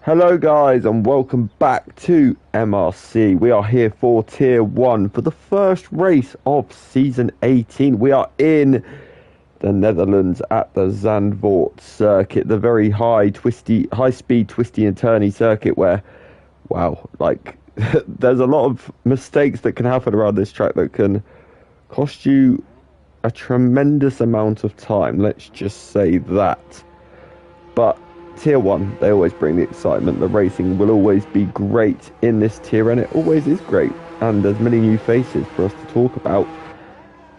Hello guys and welcome back to MRC. We are here for Tier 1 for the first race of Season 18. We are in the Netherlands at the Zandvoort circuit, the very high-speed twisty and turny circuit where, wow, like, there's a lot of mistakes that can happen around this track that can cost you a tremendous amount of time, let's just say that. But Tier 1, they always bring the excitement. The racing will always be great in this tier, and it always is great. And there's many new faces for us to talk about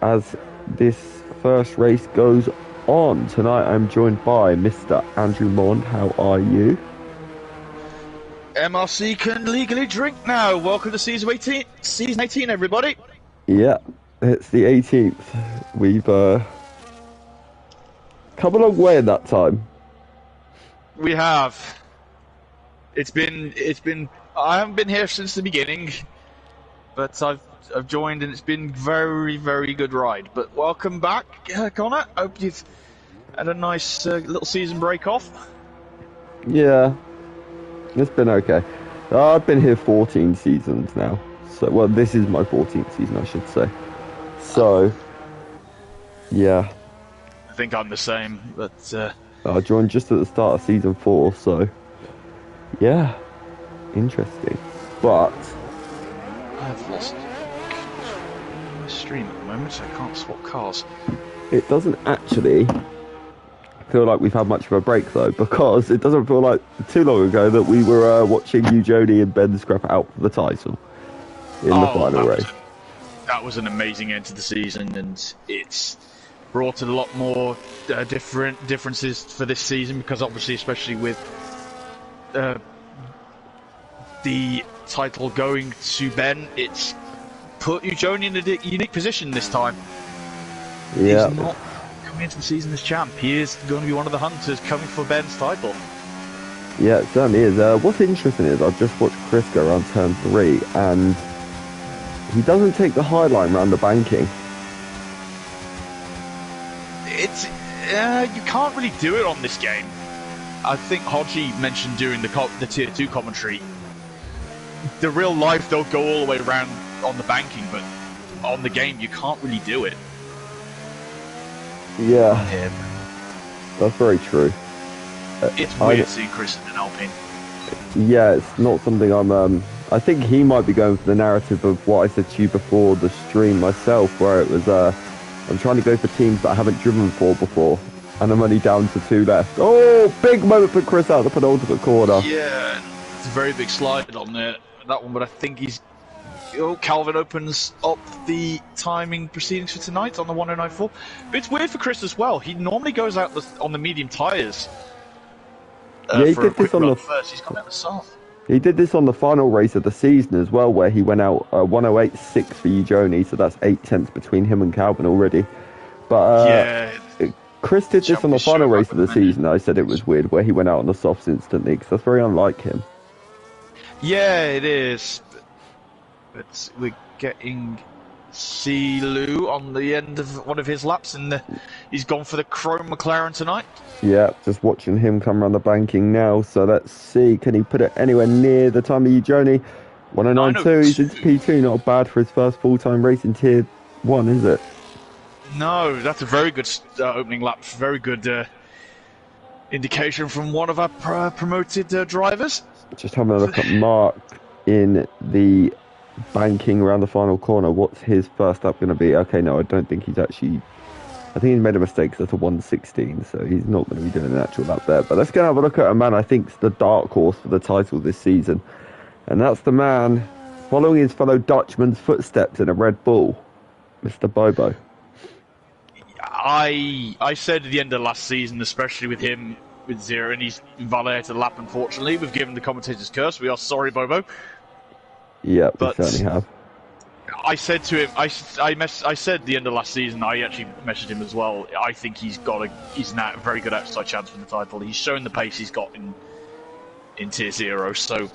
as this first race goes on. Tonight I'm joined by Mr. Andrew Mond. How are you? MRC can legally drink now. Welcome to Season 18, everybody. Yeah, it's the 18th. We've come a long way in that time. We have. It's been. I haven't been here since the beginning, but I've joined, and it's been very, very good ride. But welcome back, Connor. Hope you've had a nice little season break off. Yeah, it's been okay. I've been here 14 seasons now. So, well, this is my 14th season, I should say. So, yeah. I think I'm the same, but. I joined just at the start of Season 4, so yeah, interesting. But I've lost my stream at the moment, so I can't swap cars. It doesn't actually feel like we've had much of a break though, because it doesn't feel like too long ago that we were watching you, Jody, and Ben scrap out for the title in the final race. That was an amazing end to the season, and it's brought a lot more differences for this season, because obviously, especially with the title going to Ben, it's put Eugene in a unique position this time. Yeah. He's not coming into the season as champ. He is going to be one of the hunters coming for Ben's title. Yeah, it certainly is. What's interesting is I've just watched Chris go around turn 3, and he doesn't take the high line around the banking. It's you can't really do it on this game. I think Hodgie mentioned during the Tier 2 commentary, the real life they'll go all the way around on the banking, but on the game you can't really do it. Yeah, that's very true. It's weird seeing Chris in an Alpine. Yeah, it's not something I'm I think he might be going for the narrative of what I said to you before the stream myself, where it was I'm trying to go for teams that I haven't driven for before, and I'm only down to 2 left. Oh, big moment for Chris out the penultimate corner. Yeah, it's a very big slide on that one, but I think he's... Oh, Calvin opens up the timing proceedings for tonight on the 1094. But it's weird for Chris as well. He normally goes out on the medium tyres. Yeah, he did this on the first. He's gone out the soft. He did this on the final race of the season as well, where he went out 108.6 for Eugene, so that's 8 tenths between him and Calvin already. But Chris did this on the final race of the season. I said it was weird, where he went out on the softs instantly, because that's very unlike him. Yeah, it is. But we're getting Silu on the end of one of his laps, and he's gone for the Chrome McLaren tonight. Yeah, just watching him come around the banking now, so let's see, can he put it anywhere near the time of Eugene? 109.2, he's into P2, not bad for his first full-time race in Tier 1, is it? No, that's a very good opening lap, very good indication from one of our promoted drivers. Just having a look at Mark in the banking around the final corner. What's his first lap going to be? Okay, no, I don't think he's actually... I think he's made a mistake, so that's a 116, so he's not going to be doing an actual lap there. But let's go and have a look at a man I think's the dark horse for the title this season. And that's the man following his fellow Dutchman's footsteps in a Red Bull, Mr. Bobo. I said at the end of last season, especially with him with 0, and he's invalidated a lap, unfortunately. We've given the commentator's curse. We are sorry, Bobo. Yeah, we certainly have. I said to him, I said at the end of last season, I actually messaged him as well. I think he's now a very good outside chance for the title. He's shown the pace he's got in Tier 0, so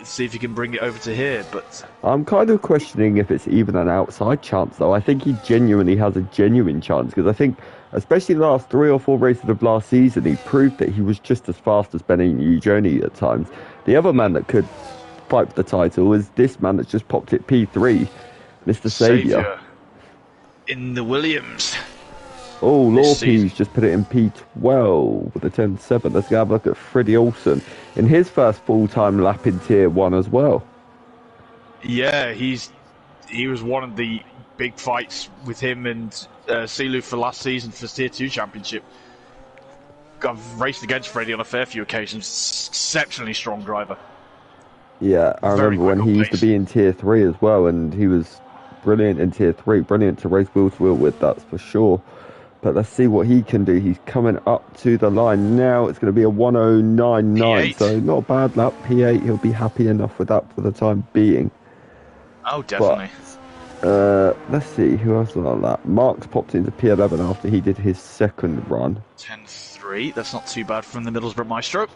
see if he can bring it over to here. But I'm kind of questioning if it's even an outside chance, though. I think he genuinely has a genuine chance, because I think, especially the last 3 or 4 races of last season, he proved that he was just as fast as Benny Ujoni at times. The other man that could fight for the title is this man that's just popped it P3, Mr. Saviour. In the Williams. Oh, Lorpe's just put it in P12 with a 10.7. Let's go have a look at Freddie Olsen in his first full-time lap in Tier 1 as well. Yeah, he was one of the big fights with him and Silu for last season for Tier 2 Championship. I've raced against Freddie on a fair few occasions. Exceptionally strong driver. Yeah, I remember when he used to be in Tier 3 as well, and he was brilliant in Tier 3. Brilliant to race wheel to wheel with, that's for sure. But let's see what he can do. He's coming up to the line now. It's going to be a 109.9, P8. So not a bad lap. P8, he'll be happy enough with that for the time being. Oh, definitely. But, let's see, who else was on that? Mark's popped into P11 after he did his second run. 10.3, that's not too bad from the Middlesbrough Maestro.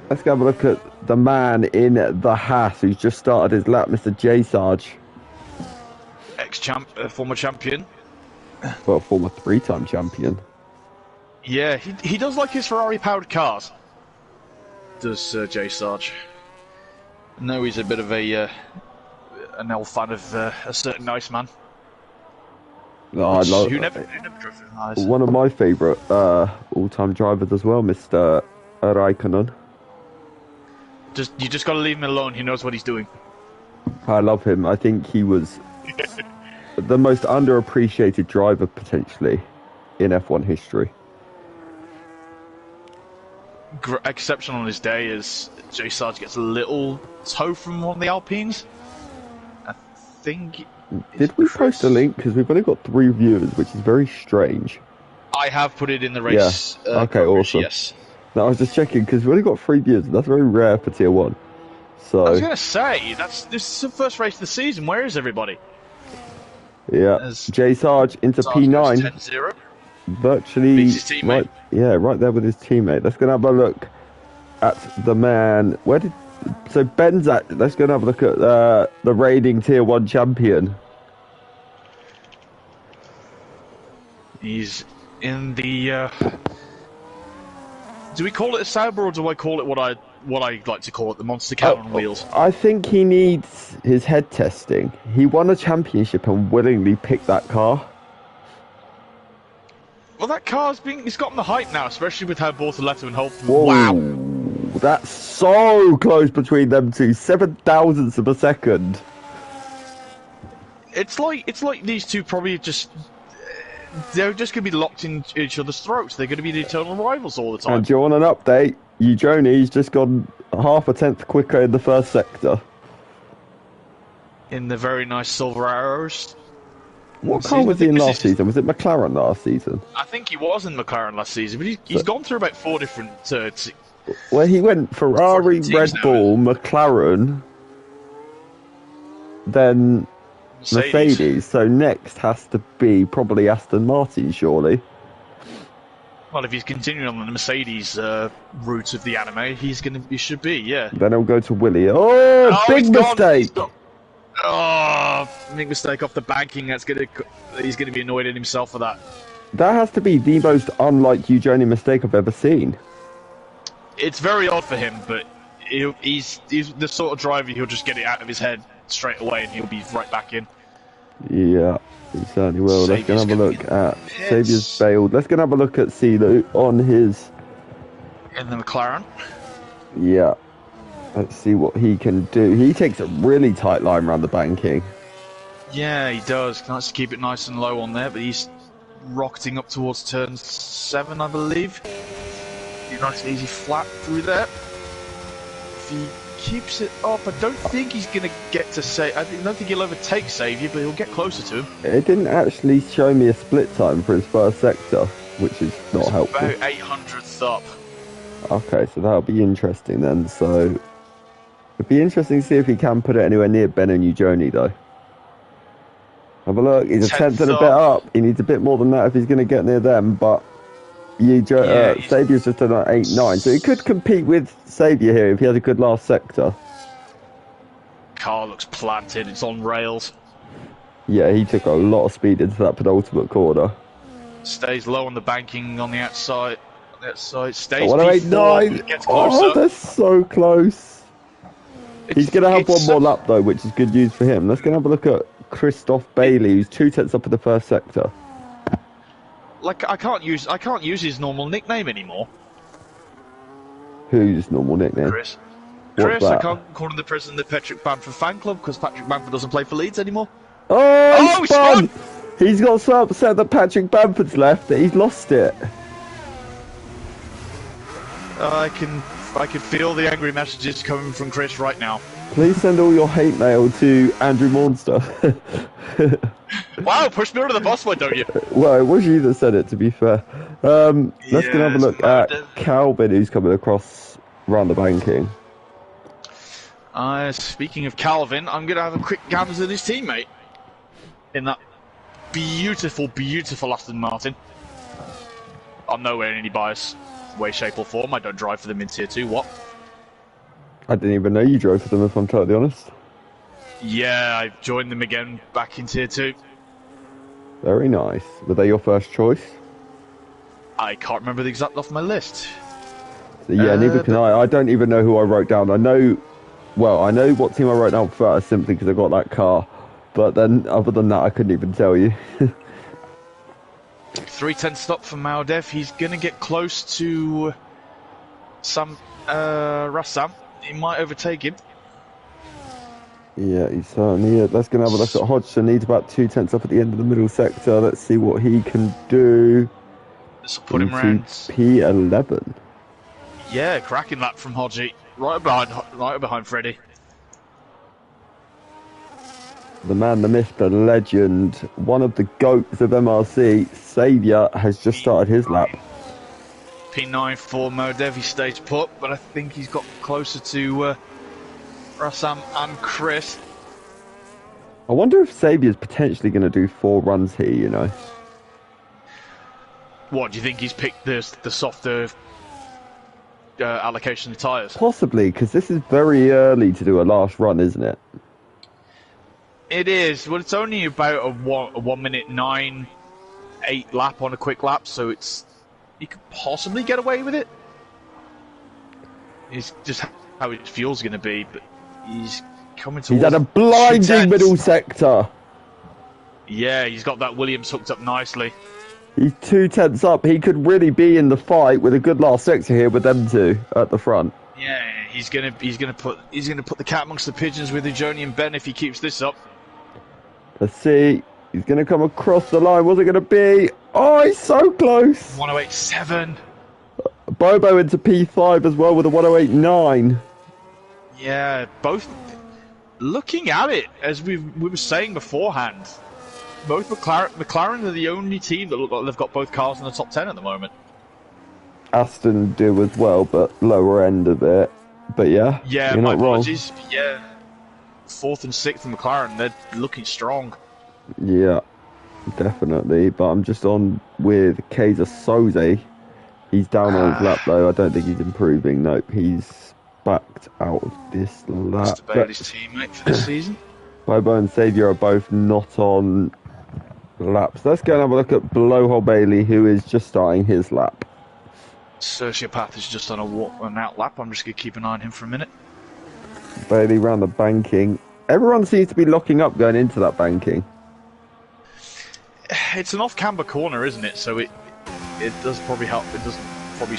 Let's go have a look at the man in the Haas who's just started his lap, Mr. J. Sarge. Former champion. Well, former 3-time champion. Yeah, he does like his Ferrari-powered cars. Does J. Sarge. I know he's a bit of an old fan of a certain Iceman. No, I love who never drove in eyes. One of my favourite all-time drivers as well, Mr. Raikkonen. You just got to leave him alone. He knows what he's doing. I love him. I think he was the most underappreciated driver potentially in F1 history. Exceptional on his day as J. Sarge gets a little tow from one of the Alpines. I think. Did we post a link? Because we've only got 3 viewers, which is very strange. I have put it in the race. Yeah. Okay, awesome. Yes. No, I was just checking because we've only got 3 viewers. And that's very rare for Tier 1. So I was going to say this is the first race of the season. Where is everybody? Yeah, As J. Sarge into Sarge P9. 10-0. Virtually, Beats his teammate. right there with his teammate. Let's go and have a look at the man. So Ben's at? Let's go and have a look at the reigning Tier 1 champion. He's in the. Do we call it a Sauber or do I call it what I like to call it, the Monster Cat on wheels? I think he needs his head testing. He won a championship and willingly picked that car. Well, that car's it's gotten the hype now, especially with how Bortoletto and Holt. Whoa, Wow, that's so close between them two. 7 thousandths of a second. It's like these two probably just. They're just going to be locked in each other's throats. They're going to be the eternal rivals all the time. And do you want an update? Ujoni's just gone half a tenth quicker in the first sector. In the very nice Silver Arrows. What car was he in last season? Was it McLaren last season? I think he was in McLaren last season, but he's gone through about 4 different... Well, he went Ferrari, Red Bull, McLaren, then Mercedes. So next has to be probably Aston Martin, surely. Well, if he's continuing on the Mercedes route of the anime, he should be, yeah. Then he'll go to Willie. Oh, big mistake! Oh, big mistake off the banking. He's gonna be annoyed at himself for that. That has to be the most unlike Ujoni mistake I've ever seen. It's very odd for him, but he's the sort of driver he'll just get it out of his head straight away, and he'll be right back in. Yeah, he certainly will. Let's go and have a look at Saviour's bailed. Let's go and have a look at Silu on his... In the McLaren. Yeah. Let's see what he can do. He takes a really tight line around the banking. Yeah, he does. Nice to keep it nice and low on there, but he's rocketing up towards turn 7, I believe. Nice easy flat through there. If he keeps it up, I don't think he's going to get to I don't think he'll overtake Saviour, but he'll get closer to him. It didn't actually show me a split time for his first sector, which is not helpful. About 800th up. Okay, so that'll be interesting then. So it'd be interesting to see if he can put it anywhere near Ben and Ujoni, though. Have a look. He's a tenth and a bit up. He needs a bit more than that if he's going to get near them, but Saviour's just done an 8-9, so he could compete with Saviour here if he has a good last sector. car looks planted. It's on rails. Yeah, he took a lot of speed into that penultimate corner. Stays low on the banking on the outside. Stays 108.9. gets closer. Oh, they're so close. He's going to have one more lap though, which is good news for him. Let's go and have a look at Christoph Bailey, who's 2 tenths up in the first sector. Like I can't use his normal nickname anymore. Whose normal nickname? Chris. I can't call him the president of the Patrick Bamford fan club because Patrick Bamford doesn't play for Leeds anymore. Oh, he's spun! He's got so upset that Patrick Bamford's left that he's lost it. I can feel the angry messages coming from Chris right now. Please send all your hate mail to Andrew Monster. Wow, push me under the bus, why don't you? Well, it was you that said it, to be fair. Let's go and have a look at Calvin, who's coming across around the banking. Speaking of Calvin, I'm going to have a quick gander at his teammate in that beautiful, beautiful Aston Martin. I'm nowhere in any bias, way, shape or form. I don't drive for them in Tier 2, what? I didn't even know you drove for them, if I'm totally honest. Yeah, I joined them again back in Tier 2. Very nice. Were they your first choice? I can't remember the exact off my list. So, yeah, neither can I. I don't even know who I wrote down. I know what team I wrote down first simply because I got that car. But then, other than that, I couldn't even tell you. 310 stop for Maldev. He's going to get close to Rassam. He might overtake him. Yeah, he's certainly is. Let's go and have a look at Hodgson. He's about 2 tenths up at the end of the middle sector. Let's see what he can do. This will put him around P11. Yeah, cracking lap from Hodgie. Right behind Freddie. The man, the myth, the legend, one of the GOATs of MRC, Saviour, has just started his lap. P9 for Modev, he stays put, but I think he's got closer to Rassam and Chris. I wonder if Saviour's potentially going to do 4 runs here, you know. What, do you think he's picked the softer allocation of tyres? Possibly, because this is very early to do a last run, isn't it? It is. Well, it's only about a 1 minute 9.8 lap on a quick lap, so you could possibly get away with it. It's just how his fuel's going to be, but he's coming towards... He's at a blinding middle sector. Yeah, he's got that Williams hooked up nicely. He's 2 tenths up. He could really be in the fight with a good last sector here with them two at the front. Yeah, he's gonna put the cat amongst the pigeons with Ujoni and Ben if he keeps this up. Let's see. He's going to come across the line. What's it going to be? Oh, he's so close. 108.7. Bobo into P5 as well with a 108.9. Yeah, both looking at it, as we were saying beforehand, both McLaren are the only team that look like they've got both cars in the top 10 at the moment. Aston do as well, but lower end of it. But yeah, yeah, you're my not wrong. apologies. Yeah, 4th and 6th for McLaren, they're looking strong. Yeah, definitely. But I'm just on with Kaiser Soze. He's down on his lap though. I don't think he's improving. Nope, he's backed out of this lap. Mr. Bailey's teammate for this season. Bobo and Saviour are both not on laps. Let's go and have a look at Blowhole Bailey, who is just starting his lap. Sociopath is just on an out lap. I'm just going to keep an eye on him for a minute. Bailey round the banking. Everyone seems to be locking up going into that banking. It's an off-camber corner, isn't it? So it does probably help. It does probably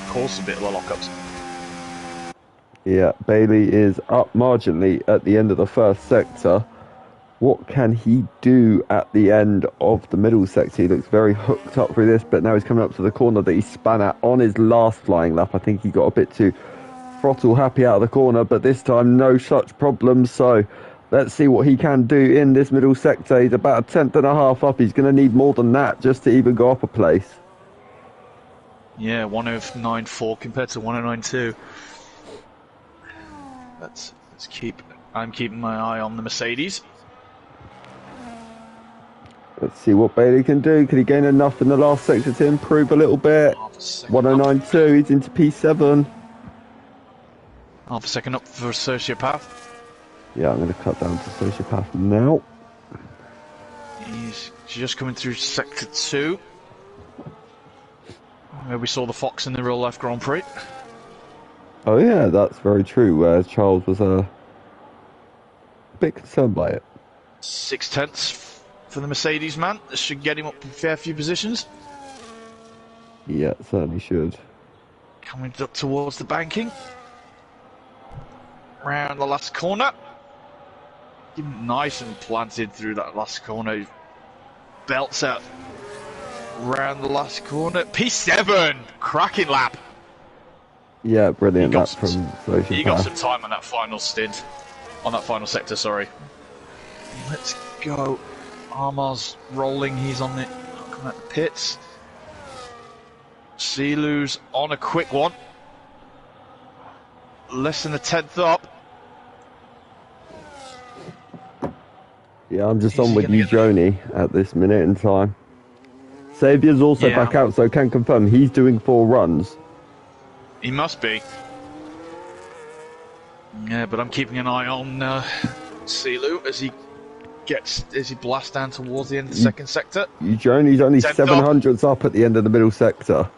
cause a bit of lockups. Yeah, Bailey is up marginally at the end of the first sector. What can he do at the end of the middle sector? He looks very hooked up through this, but now he's coming up to the corner that he span at on his last flying lap. I think he got a bit too throttle happy out of the corner, but this time no such problems. So let's see what he can do in this middle sector. He's about 1.5 up. He's going to need more than that just to even go up a place. Yeah, 109.4 compared to 109.2. I'm keeping my eye on the Mercedes. Let's see what Bailey can do. Can he gain enough in the last sector to improve a little bit? 109.2, he's into P7. Half a second up for Sociopath. Yeah, I'm going to cut down to Sociopath now. He's just coming through Sector 2. Where we saw the Fox in the real life Grand Prix. Oh yeah, that's very true. Charles was a bit concerned by it. 6/10 for the Mercedes man. This should get him up a fair few positions. Yeah, certainly should. Coming up towards the banking. Round the last corner. Nice and planted through that last corner. Belts out. Round the last corner. P7! Cracking lap. Yeah, brilliant lap from Sociopath. He got some time on that final stint. On that final sector, sorry. Let's go. Armar's rolling. He's on the coming at the pits. Silu's on a quick one. Less than a 10th up. Yeah, I'm just on with you, Joni, at this minute in time. Saviour's also back out, so I can confirm he's doing 4 runs. He must be. Yeah, but I'm keeping an eye on Silu as he blasts down towards the end of the second sector. You, Joni's only 700s up at the end of the middle sector.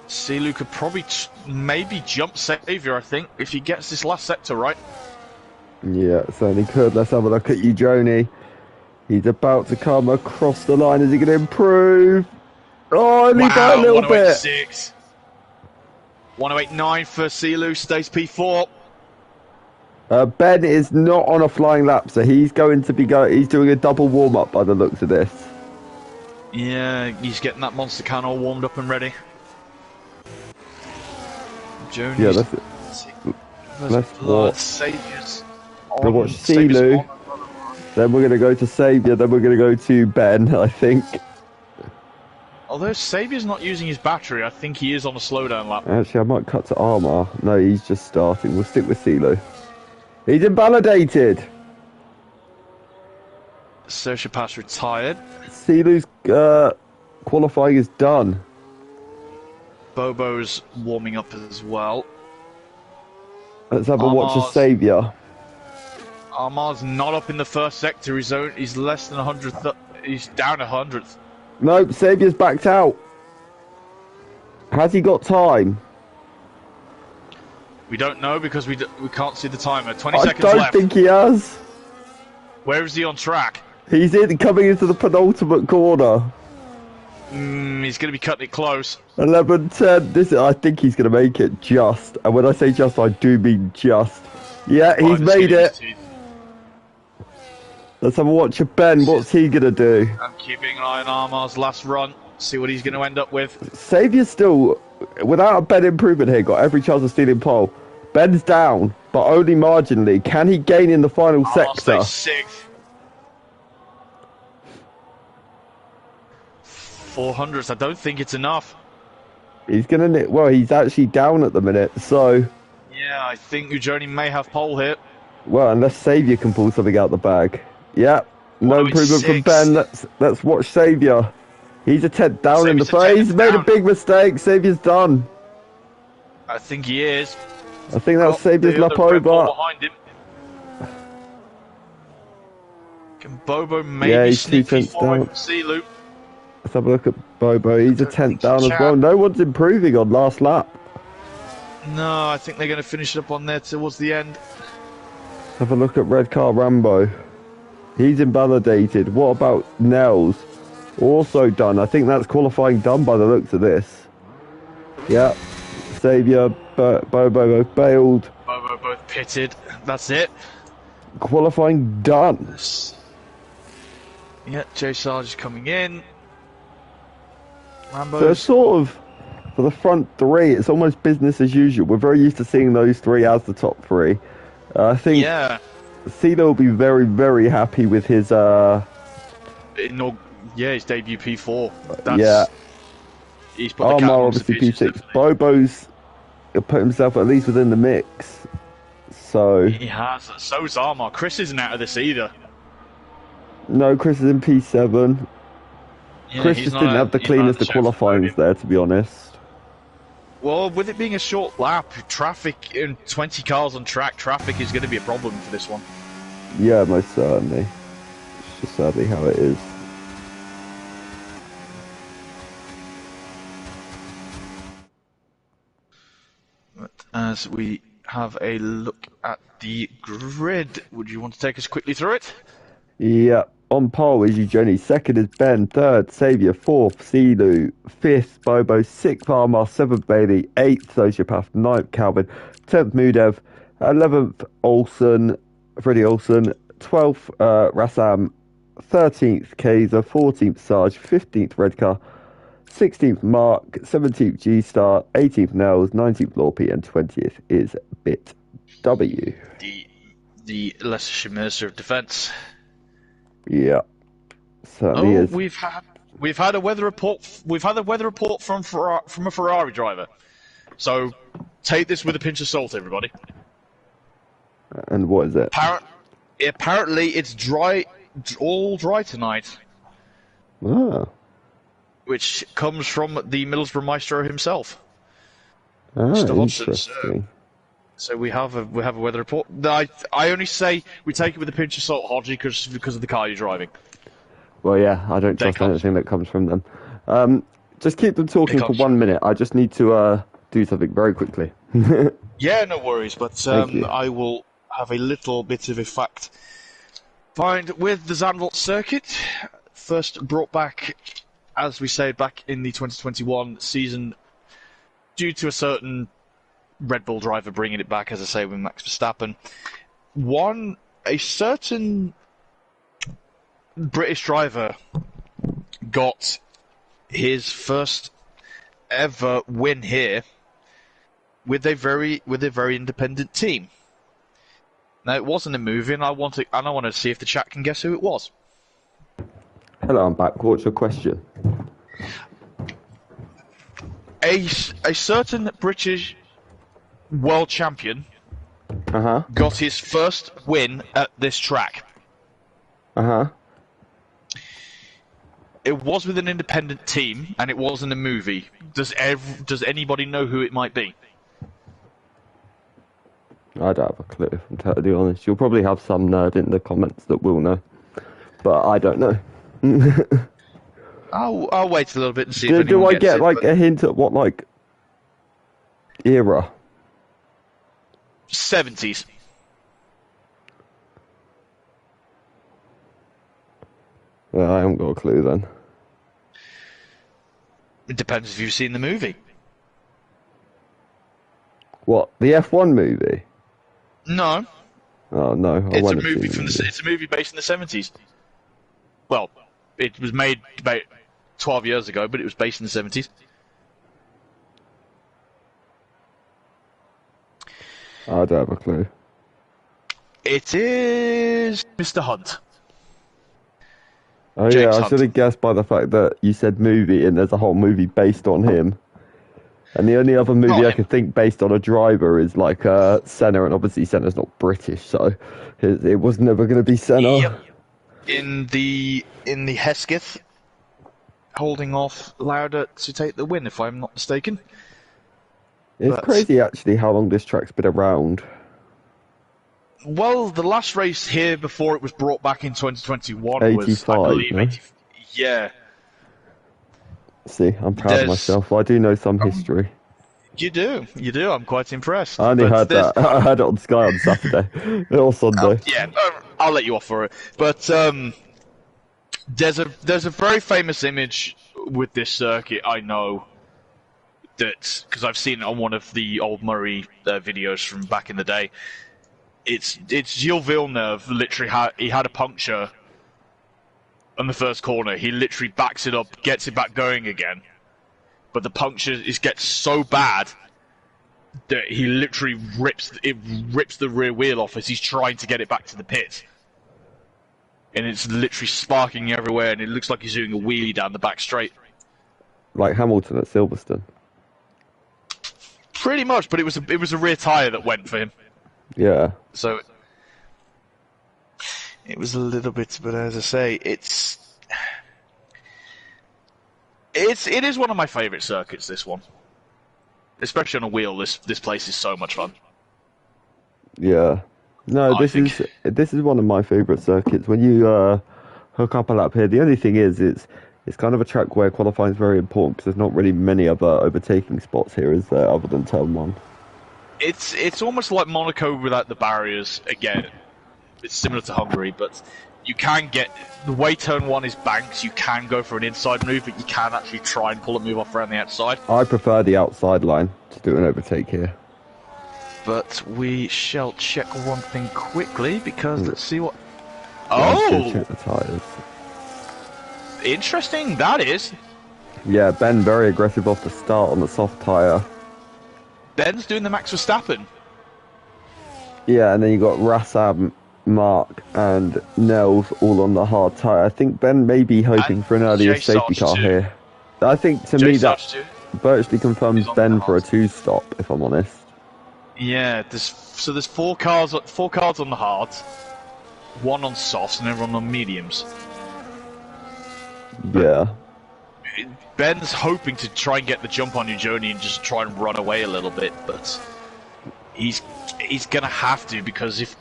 Silu could probably maybe jump Saviour, I think, if he gets this last sector right. Yeah, certainly could. Let's have a look at you, Joni. He's about to come across the line. Is he going to improve? Oh, only by a little bit. 108.9 for Silu, stays P4. Ben is not on a flying lap, so he's going to be he's doing a double warm-up by the looks of this. Yeah, he's getting that monster can all warmed up and ready. Jones. Yeah, let's watch. Saviour's We'll watch Silu. Then we're going to go to Saviour. Then we're going to go to Ben, I think. Although Saviour's not using his battery, I think he is on a slowdown lap. Actually, I might cut to Armar. No, he's just starting. We'll stick with Silu. He's invalidated. Sociopath retired. Silu's qualifying is done. Bobo's warming up as well. Let's have a watch of Saviour. Armar's not up in the first sector. He's less than 100th. He's down 100th. Nope, Saviour's backed out. Has he got time? We don't know because we can't see the timer. 20 seconds left. I left. don't think he has. Where is he on track? He's coming into the penultimate corner. He's going to be cutting it close. 11:10. I think he's going to make it just. And when I say just, I do mean just. Yeah, he's made it. Let's have a watch of Ben. What's he going to do? I'm keeping an eye on Armar's last run. See what he's going to end up with. Saviour's still, without a Ben improvement here, got every chance of stealing pole. Ben's down, but only marginally. Can he gain in the final sector? Sixth. 400s. I don't think it's enough. He's going to... Well, he's actually down at the minute, so... Yeah, I think Ujoni may have pole here. Well, unless Saviour can pull something out the bag. Yeah, no improvement from Ben. Let's watch Saviour. He's a 10th down in the phase. He's made a big mistake. Saviour's done. I think he is. I think that's Saviour's lap over. Behind him. Can Bobo maybe sneak forward from Silu? Let's have a look at Bobo. He's a 10th down as well. No one's improving on last lap. No, I think they're going to finish it up on there towards the end. Have a look at Red Car Rambo. He's invalidated. What about Nels? Also done. I think that's qualifying done by the looks of this. Yeah. Saviour, Bobo both bailed. Bobo both pitted. That's it. Qualifying done. Yeah, Jay Sarge is coming in. Rambo's. So it's sort of, for the front three, it's almost business as usual. We're very used to seeing those three as the top three. I think Cena will be very, very happy with his... his debut P4. He's put Armar obviously P6. Bobo's put himself at least within the mix. So... He has. So's Armar. Chris isn't out of this either. No, Chris is in P7. Yeah, Chris just didn't have the cleanest of qualifyings there, to be honest. Well, with it being a short lap, traffic and 20 cars on track, traffic is going to be a problem for this one. Yeah, most certainly. It's just sadly how it is. But as we have a look at the grid, would you want to take us quickly through it? Yeah, on pole is Eugenie, second is Ben, third Saviour, fourth Silu, fifth Bobo, sixth Armar, seventh Bailey, eighth Sociopath, ninth Calvin, 10th Mudev, 11th Olsen, Freddie Olsen, 12th Rassam, 13th Kaiser, 14th Sarge, 15th Redcar, 16th Mark, 17th G Star, 18th Nels, 19th Lorpy, and 20th is Bit W. The Leicestershire Minister of Defence. Yeah, certainly is. We've had a weather report. We've had a weather report from a Ferrari driver. So take this with a pinch of salt, everybody. And what is it? Apparently, it's dry, all dry tonight. Ah. Which comes from the Middlesbrough maestro himself, Ah, Mr. Hodgson. interesting. So we have a weather report. I only say we take it with a pinch of salt, Hodgie, because of the car you're driving. Well, yeah, I don't trust anything that comes from them. Just keep them talking for 1 minute. I just need to do something very quickly. Yeah, no worries. But I will have a little bit of a fact find with the Zandvoort circuit. First brought back, as we said, back in the 2021 season, due to a certain Red Bull driver bringing it back, as I say, with Max Verstappen. A certain British driver got his first ever win here with a very independent team. Now, it wasn't a movie, and I want to see if the chat can guess who it was. Hello, I'm back. What's your question? A certain British world champion got his first win at this track. It was with an independent team, and it wasn't a movie. Does anybody know who it might be? I don't have a clue, if I'm totally honest. You'll probably have some nerd in the comments that will know. But I don't know. I'll wait a little bit and see if anyone Do I gets get, it, like, a hint at what, like, era? 70s. Well, I haven't got a clue then. It depends if you've seen the movie. What, the F1 movie? No. Oh, no. It's a movie it's a movie based in the 70s. Well, it was made about 12 years ago, but it was based in the 70s. I don't have a clue. It is Mr. Hunt. Oh, James yeah, I Hunt. should have guessed by the fact that you said movie and there's a whole movie based on him. And the only other movie I could think based on a driver is like Senna, and obviously Senna's not British, so it was never going to be Senna. Yep. In the Hesketh, holding off Lauda to take the win, if I'm not mistaken. It's crazy, actually, how long this track's been around. Well, the last race here before it was brought back in 2021 was, I 85, believe, no? 80, yeah. See, I'm proud of myself. I do know some history. You do. I'm quite impressed. I only heard that. I heard it on Sky on Saturday or Sunday. Yeah, I'll let you off for it. But there's a very famous image with this circuit. I know that because I've seen it on one of the old Murray videos from back in the day. It's Gilles Villeneuve. Literally, he had a puncture on the first corner. He literally backs it up, gets it back going again. But the puncture gets so bad that he literally rips the rear wheel off as he's trying to get it back to the pit. And it's literally sparking everywhere, and it looks like he's doing a wheelie down the back straight. Like Hamilton at Silverstone. Pretty much, but it was a rear tyre that went for him. Yeah. So it was a little bit, but as I say, it is one of my favourite circuits, this one. especially on a wheel. This place is so much fun. Yeah. No, I think. this is one of my favourite circuits. When you hook up a lap here, the only thing is it's kind of a track where qualifying is very important because there's not really many other overtaking spots here, is there, other than turn one? It's almost like Monaco without the barriers. Again, it's similar to Hungary, but you can get the way turn one is banked. You can go for an inside move, but you can actually try and pull a move off around the outside. I prefer the outside line to do an overtake here. But we shall check one thing quickly because let's see what. Yeah, check the tyres. Interesting. That is. Yeah, Ben very aggressive off the start on the soft tyre. Ben's doing the Max Verstappen. Yeah, and then you got Rassam, Mark, and Nels all on the hard tyre. I think Ben may be hoping for an earlier safety car here. I think to me that virtually confirms Ben for a two-stop, if I'm honest. Yeah, there's four cars on the hards, one on softs, and everyone on mediums. Yeah. Ben's hoping to try and get the jump on Ujoni and just try and run away a little bit, but he's gonna have to, because if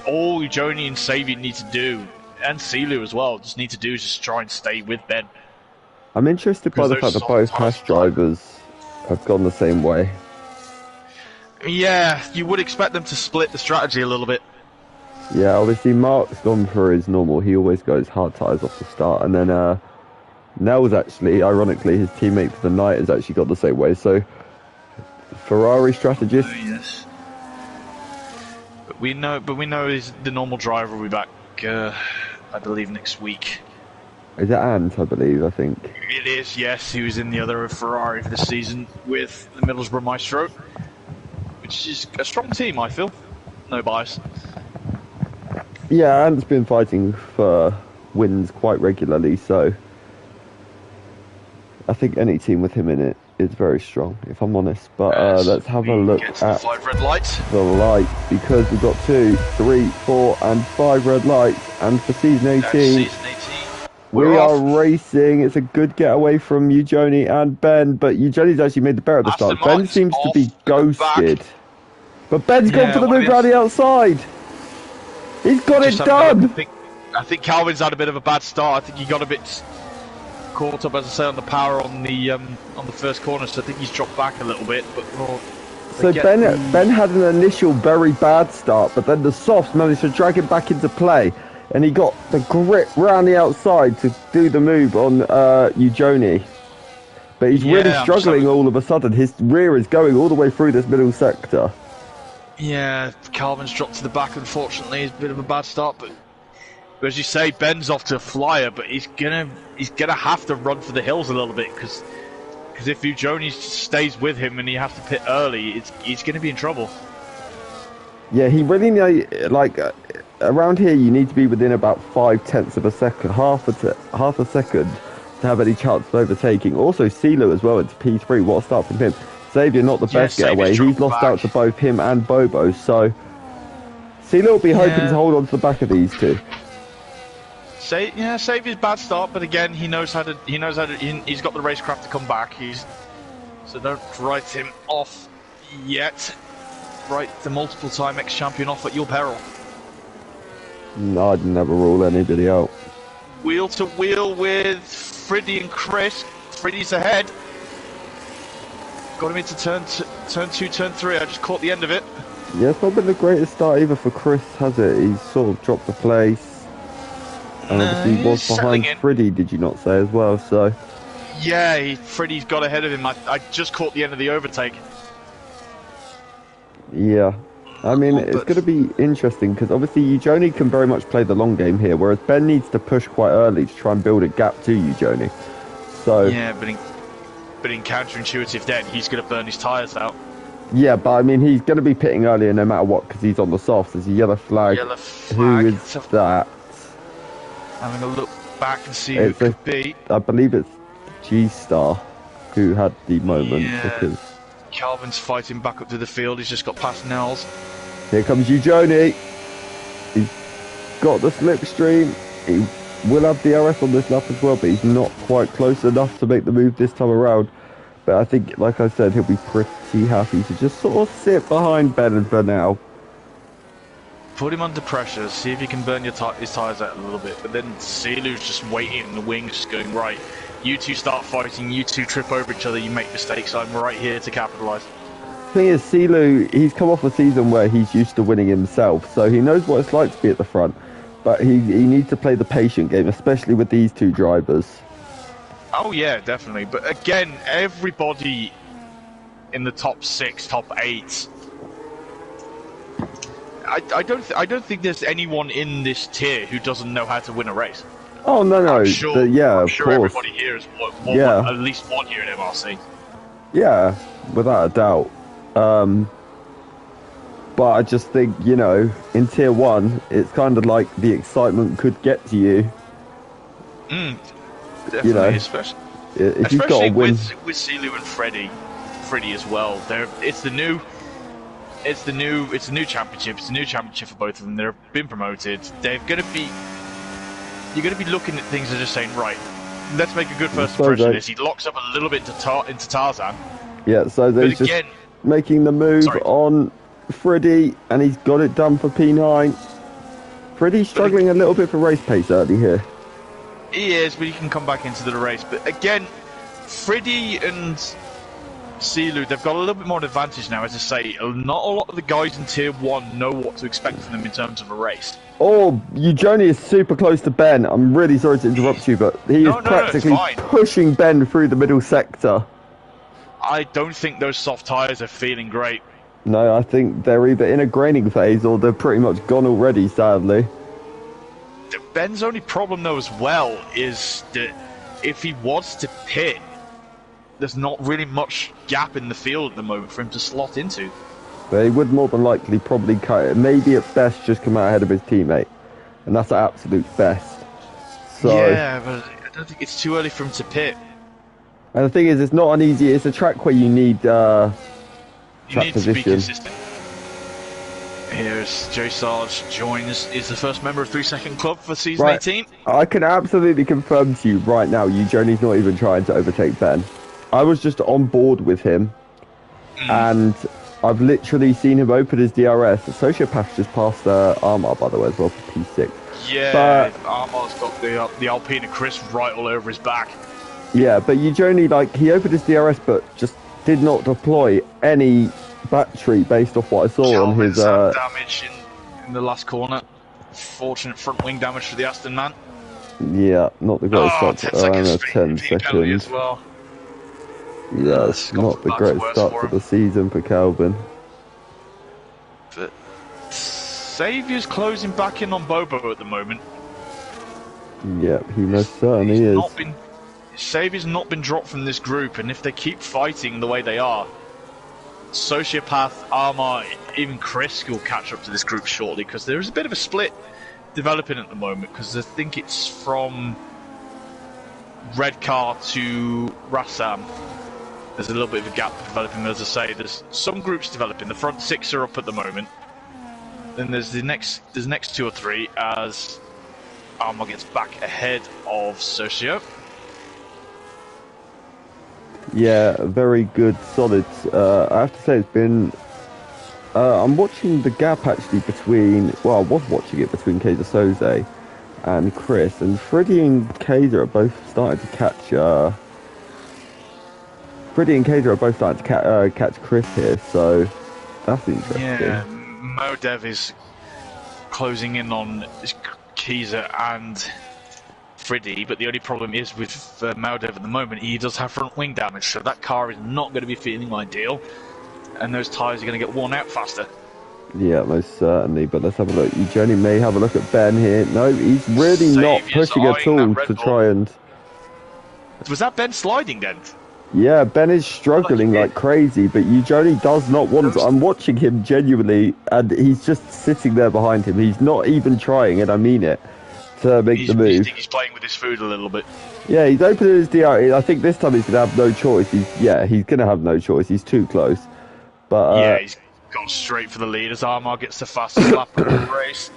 all Ujoni and Xavier need to do, and Silu as well, just need to do is just try and stay with Ben. I'm interested by the fact that both Haas drivers have gone the same way. Yeah, you would expect them to split the strategy a little bit. Yeah, obviously Mark's gone for his normal, he always goes hard tyres off the start, and then Nels actually, ironically, his teammate for the night has actually got the same way, so Ferrari strategist. Oh, yes. But we know the normal driver will be back, I believe, next week. Is it Ant, I believe, I think? It is, yes. He was in the other Ferrari for this season with the Middlesbrough Maestro, which is a strong team, I feel. No bias. Yeah, Ant's been fighting for wins quite regularly, so I think any team with him in it is very strong, if I'm honest. But let's have a look at the 5 red lights. The lights, because we've got 2, 3, 4, and 5 red lights. And for season 18, we are racing. It's a good getaway from Ujoni and Ben, but Ujoni's actually made the better at the start. Ben seems to be ghosted. But Ben's gone for the move around the outside. He's got it done. I think Calvin's had a bit of a bad start. I think he got a bit caught up, as I say, on the power on the first corner, so I think he's dropped back a little bit. But so Ben had an initial very bad start, but then the softs managed to drag him back into play, and he got the grip round the outside to do the move on Ujoni. But he's really struggling all of a sudden. His rear is going all the way through this middle sector. Yeah, Calvin's dropped to the back, unfortunately. It's a bit of a bad start, but as you say, Ben's off to a flyer, but he's gonna have to run for the hills a little bit, because if Ujoni stays with him and he has to pit early, he's gonna be in trouble. Yeah, he really around here you need to be within about 5/10 of a second, half a second, to have any chance of overtaking. Also, Silu as well into P3. What a start from him. Xavier not the best getaway. He's lost out to both him and Bobo, so Silu will be hoping to hold on to the back of these two. Xavier's bad start, but again, he's got the racecraft to come back. So don't write him off yet. Write the multiple-time ex-champion off at your peril. No, I'd never rule anybody out. Wheel to wheel with Friddy and Chris. Friddy's ahead. Got him into turn 2, turn 3. I just caught the end of it. Yeah, it's not been the greatest start either for Chris, has it? He's sort of dropped the place. And obviously he was behind Friddy, did you not say, as well, so... Yeah, Friddy's got ahead of him. I just caught the end of the overtake. Yeah. I mean, it's going to be interesting, because obviously Ujoni can very much play the long game here, whereas Ben needs to push quite early to try and build a gap to Ujoni. So... Yeah, but in counterintuitive then, he's going to burn his tyres out. Yeah, but I mean, he's going to be pitting earlier no matter what, because he's on the softs. There's a yellow flag. Who is that? Having a look back and see who it could be. I believe it's G-Star who had the moment. Yeah, because Calvin's fighting back up to the field. He's just got past Nels. Here comes Ujoni. He's got the slipstream. He will have DRS on this lap as well, but he's not quite close enough to make the move this time around. But I think, like I said, he'll be pretty happy to just sort of sit behind Ben for now. Put him under pressure, see if he can burn his tyres out a little bit. But then Silu's just waiting in the wings, just going, right, you two start fighting, you two trip over each other, you make mistakes, I'm right here to capitalise. The thing is, Silu, he's come off a season where he's used to winning himself, so he knows what it's like to be at the front. But he needs to play the patient game, especially with these two drivers. Oh yeah, definitely. But again, everybody in the top 6, top 8. I don't think there's anyone in this tier who doesn't know how to win a race. Oh no, I'm sure of course. Everybody here has won at least one here at MRC. Yeah, without a doubt. But I just think, you know, in tier 1, it's kind of like the excitement could get to you. Definitely, you know, especially if you've got to win with Silu and Freddie as well. It's the new championship. It's a new championship for both of them. They've been promoted. You're gonna be looking at things and just saying, right, let's make a good first impression. As he locks up a little bit into Tarzan. Yeah, so they're just making the move on Freddie, and he's got it done for P9. Freddie's struggling a little bit for race pace early here. He is, but he can come back into the race. But again, Freddie and Silu, they've got a little bit more advantage now, as I say. Not a lot of the guys in Tier 1 know what to expect from them in terms of a race. Oh, Eugenie is super close to Ben. I'm really sorry to interrupt you, but he is practically pushing Ben through the middle sector. I don't think those soft tyres are feeling great. No, I think they're either in a graining phase or they're pretty much gone already, sadly. Ben's only problem, though, as well, is that if he was to pit, there's not really much gap in the field at the moment for him to slot into. But he would more than likely probably cut it. Maybe at best just come out ahead of his teammate. And that's at absolute best. So, yeah, but I don't think it's too early for him to pit. And the thing is, it's not an easy... It's a track where you need track position. To be consistent. Here's Joe Sarge is the first member of 3 Second Club for Season 18. I can absolutely confirm to you right now, Eugenie's not even trying to overtake Ben. I was just on board with him, and I've literally seen him open his DRS. Sociopath just passed Armar, by the way, as well for P6. Yeah, but Armar's got the Alpina Chris right all over his back. Yeah, but Eugenie, like, he opened his DRS, but just did not deploy any battery based off what I saw on his damage in the last corner. Fortunate front wing damage for the Aston man. Yeah, not the greatest start. 10 seconds. As well. Yeah, it's not the greatest start to the season for Calvin. But Saviour's closing back in on Bobo at the moment. Yep, he most certainly is. Saviour's not been dropped from this group, and if they keep fighting the way they are, Sociopath, Armar, even Chris will catch up to this group shortly, because there is a bit of a split developing at the moment, because I think it's from Red Car to Rassam. There's a little bit of a gap developing, as I say. There's some groups developing. The front 6 are up at the moment. Then there's the next 2 or 3 as Armar gets back ahead of Socio. Yeah, very good, solid. I have to say it's been... I'm watching the gap actually between... Well, I was watching it between Kaiser Soze and Chris, and Freddie and Kaiser are both starting to catch... Freddie and Kaiser are both starting to catch Chris here, so that's interesting. Yeah, Modev is closing in on Kaiser and Freddie, but the only problem is with Modev at the moment, he does have front wing damage, so that car is not going to be feeling ideal, and those tyres are going to get worn out faster. Yeah, most certainly, but let's have a look. Eugenie may have a look at Ben here. No, he's really not pushing at all to try and... Was that Ben sliding then? Yeah, Ben is struggling like crazy, but Eugenie does not want to. I'm watching him genuinely, and he's just sitting there behind him. He's not even trying, and I mean it, to make the move. He's playing with his food a little bit. Yeah, he's opening his DR. I think this time he's going to have no choice. He's going to have no choice. He's too close. But yeah, he's gone straight for the lead as Armar gets the fastest lap of the race.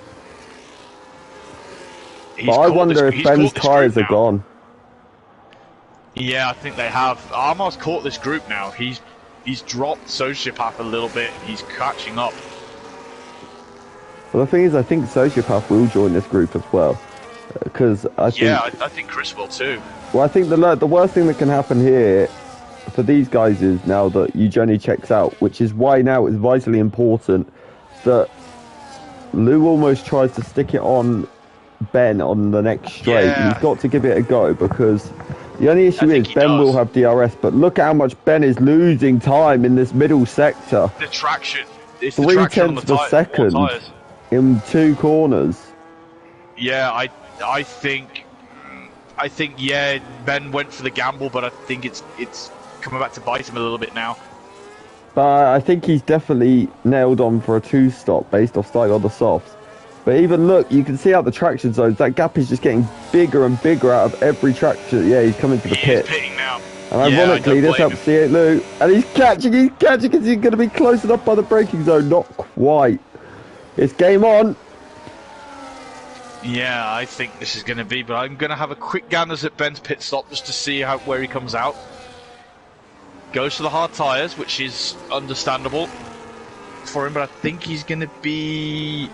But I wonder if Ben's tyres are gone. Yeah, I think they have. Armar's caught this group now. He's dropped Sociopath a little bit. He's catching up. Well, the thing is, I think Sociopath will join this group as well, because I think Chris will too. Well, I think the worst thing that can happen here for these guys is now that Eugenie checks out, which is why now it's vitally important that Lou almost tries to stick it on Ben on the next straight. Yeah. He's got to give it a go, because the only issue is Ben will have DRS, but look how much Ben is losing time in this middle sector. The traction. It's 3/10 of a second in 2 corners. Yeah, I think yeah, Ben went for the gamble, but I think it's coming back to bite him a little bit now. But I think he's definitely nailed on for a 2-stop based off starting on the softs. But even look, you can see out the traction zones, that gap is just getting bigger and bigger out of every traction. Yeah, he's coming to the pit. He's pitting now. And ironically, this helps C8 Lou. And he's catching, is he going to be close enough by the braking zone? Not quite. It's game on. Yeah, I think this is going to be, but I'm going to have a quick gander at Ben's pit stop just to see where he comes out. Goes for the hard tyres, which is understandable for him, but I think he's going to be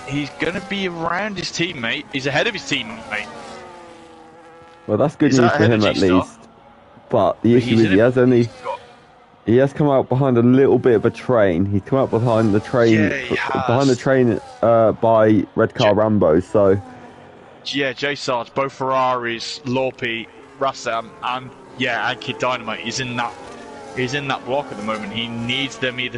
around his teammate. He's ahead of his teammate. Well, that's good news for him at least. But the issue is he has come out behind a little bit of a train. He's come out behind the train, by Red Car Rambo. So yeah, J-Sarge, both Ferraris, Lorpy, Rassam, and Kid Dynamite. He's in that block at the moment. He needs them he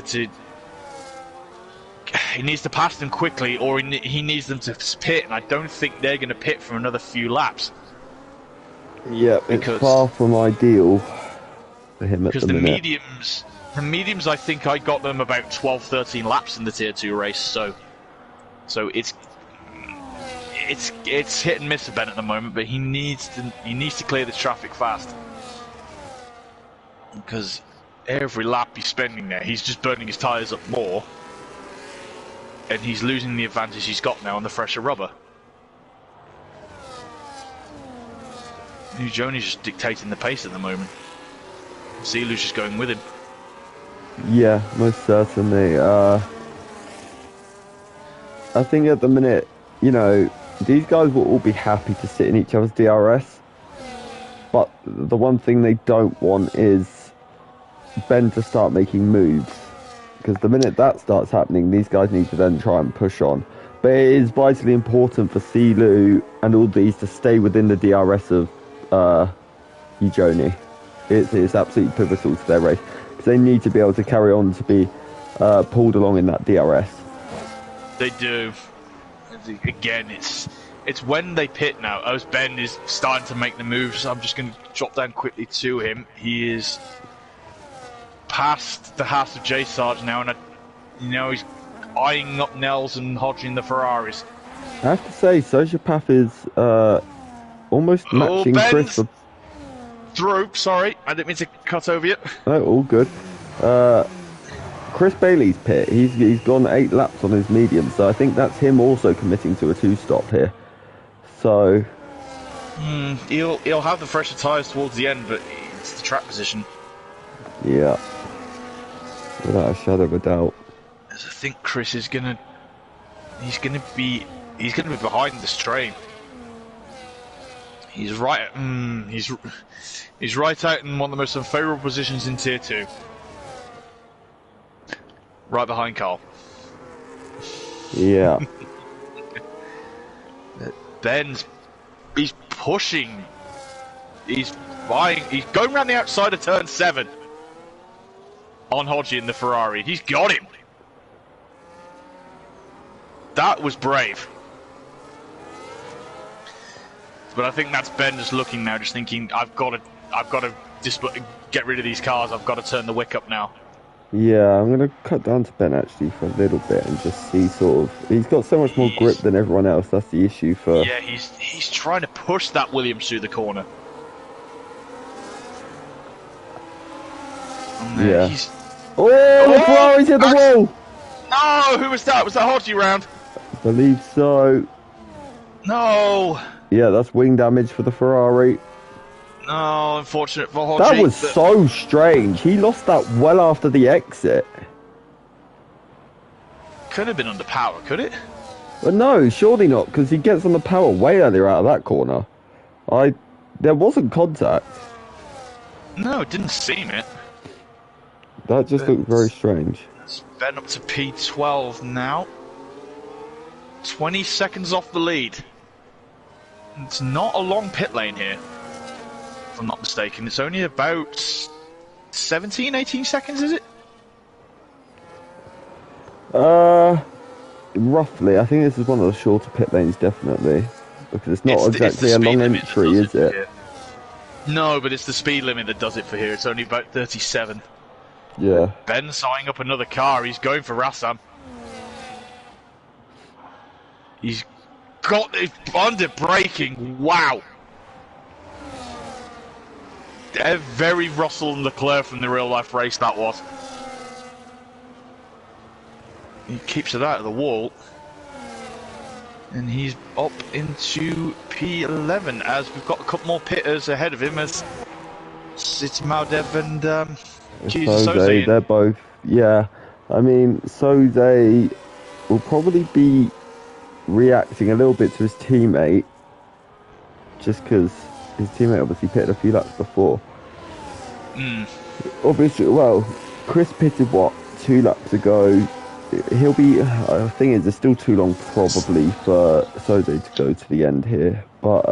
needs to pass them quickly, or he needs them to pit, and I don't think they're going to pit for another few laps. Yeah, it's far from ideal for him at the minute. Because the mediums, I think I got them about 12, 13 laps in the Tier 2 race, so it's hit and miss for Ben at the moment, but he needs to clear this traffic fast. Because every lap he's spending there, he's just burning his tyres up more. And he's losing the advantage he's got now on the fresher rubber. Eugeni's just dictating the pace at the moment. Zilu's just going with him. Yeah, most certainly. I think at the minute, these guys will all be happy to sit in each other's DRS. But the one thing they don't want is Ben to start making moves. Because the minute that starts happening, these guys need to then try and push on. But it is vitally important for Silu and all these to stay within the DRS of Eugenie. It's absolutely pivotal to their race. Because they need to be able to carry on to be pulled along in that DRS. They do. Again, it's when they pit now. As Ben is starting to make the moves, I'm just going to drop down quickly to him. He is past the house of J Sarge now, and he's eyeing up Nels and hodging the Ferraris. I have to say, Sociopath is almost matching Chris. Through, sorry, I didn't mean to cut over you. No, all good. Chris Bailey's pit, he's gone 8 laps on his medium, so I think that's him also committing to a 2-stop here. So he'll have the fresher tyres towards the end, but it's the track position. Yeah, without a shadow of a doubt. I think Chris is gonna be behind this train. He's right. He's right out in one of the most unfavourable positions in Tier 2. Right behind Carl. Yeah. He's pushing. He's going around the outside of turn 7 on Hodgie in the Ferrari. He's got him. That was brave. But I think that's Ben just looking now, just thinking, I've got to just get rid of these cars. I've got to turn the wick up now. Yeah, I'm going to cut down to Ben actually for a little bit and just see he's got so much more grip than everyone else. That's the issue for... Yeah, he's trying to push that Williams through the corner. Yeah. The Ferrari's hit the wall! No, who was that? Was that Hodgie round? I believe so. No. Yeah, that's wing damage for the Ferrari. Oh, unfortunate for Hodgie. That was so strange. He lost that well after the exit. Could have been under power, could it? But no, surely not, because he gets on the power way earlier out of that corner. There wasn't contact. No, it didn't seem it. That just looked very strange. It's Ben up to P12 now. 20 seconds off the lead. It's not a long pit lane here, if I'm not mistaken. It's only about 17, 18 seconds, is it? Roughly. I think this is one of the shorter pit lanes, definitely. Because it's not exactly a long entry, is it? No, but it's the speed limit that does it for here. It's only about 37. Yeah. Ben's eyeing up another car. He's going for Rassam. He's got it under braking. Wow. They're very Russell and Leclerc from the real life race, that was. He keeps it out of the wall. And he's up into P11 as we've got a couple more pitters ahead of him as it's Maldev and Soze. They're both, yeah. I mean, Soze will probably be reacting a little bit to his teammate just because his teammate obviously pitted a few laps before. Obviously, well, Chris pitted what, 2 laps ago. He'll be, I think it's still too long probably for Soze to go to the end here, but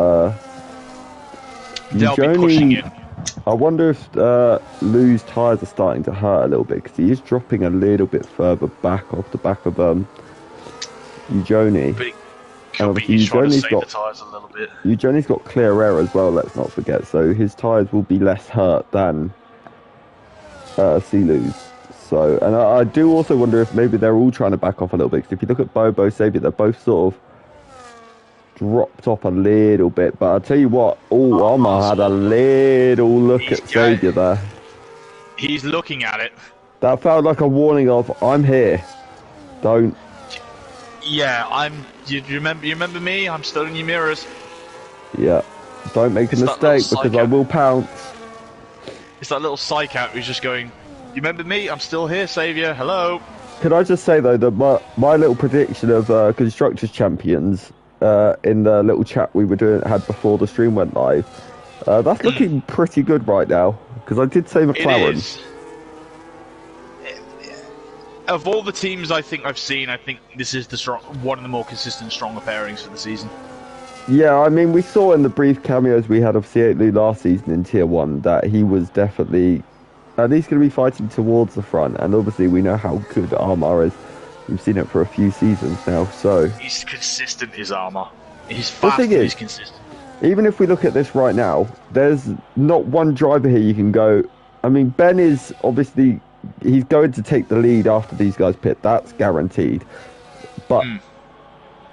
they'll be pushing him. I wonder if Lou's tyres are starting to hurt a little bit because he is dropping a little bit further back off the back of Ujoni. But he's trying to save the tyres a little bit. Ujoni's got clear air as well, let's not forget, so his tyres will be less hurt than Lou's. So, and I do also wonder if maybe they're all trying to back off a little bit, because if you look at Bobo, Xavier, they're both sort of dropped off a little bit, but I'll tell you what, Armour had a little look at Xavier there. He's looking at it. That felt like a warning of, I'm here. Don't. Yeah, you remember me? I'm still in your mirrors. Yeah. Don't make a mistake, because I will pounce. It's that little psych out who's just going, you remember me? I'm still here, Saviour. Hello. Could I just say, though, that my little prediction of Constructors Champions in the little chat we had before the stream went live, that's looking pretty good right now, because I did say McLaren. It is. Of all the teams I think I've seen, I think this is one of the more consistent, stronger pairings for the season. Yeah, I mean, we saw in the brief cameos we had of C8 Lou last season in Tier 1 that he was definitely at least going to be fighting towards the front, and obviously we know how good Armour is. We've seen it for a few seasons now, so... He's consistent, his Armour. He's fast, and he's consistent. Even if we look at this right now, there's not one driver here you can go... I mean, Ben is obviously... He's going to take the lead after these guys pit, that's guaranteed. But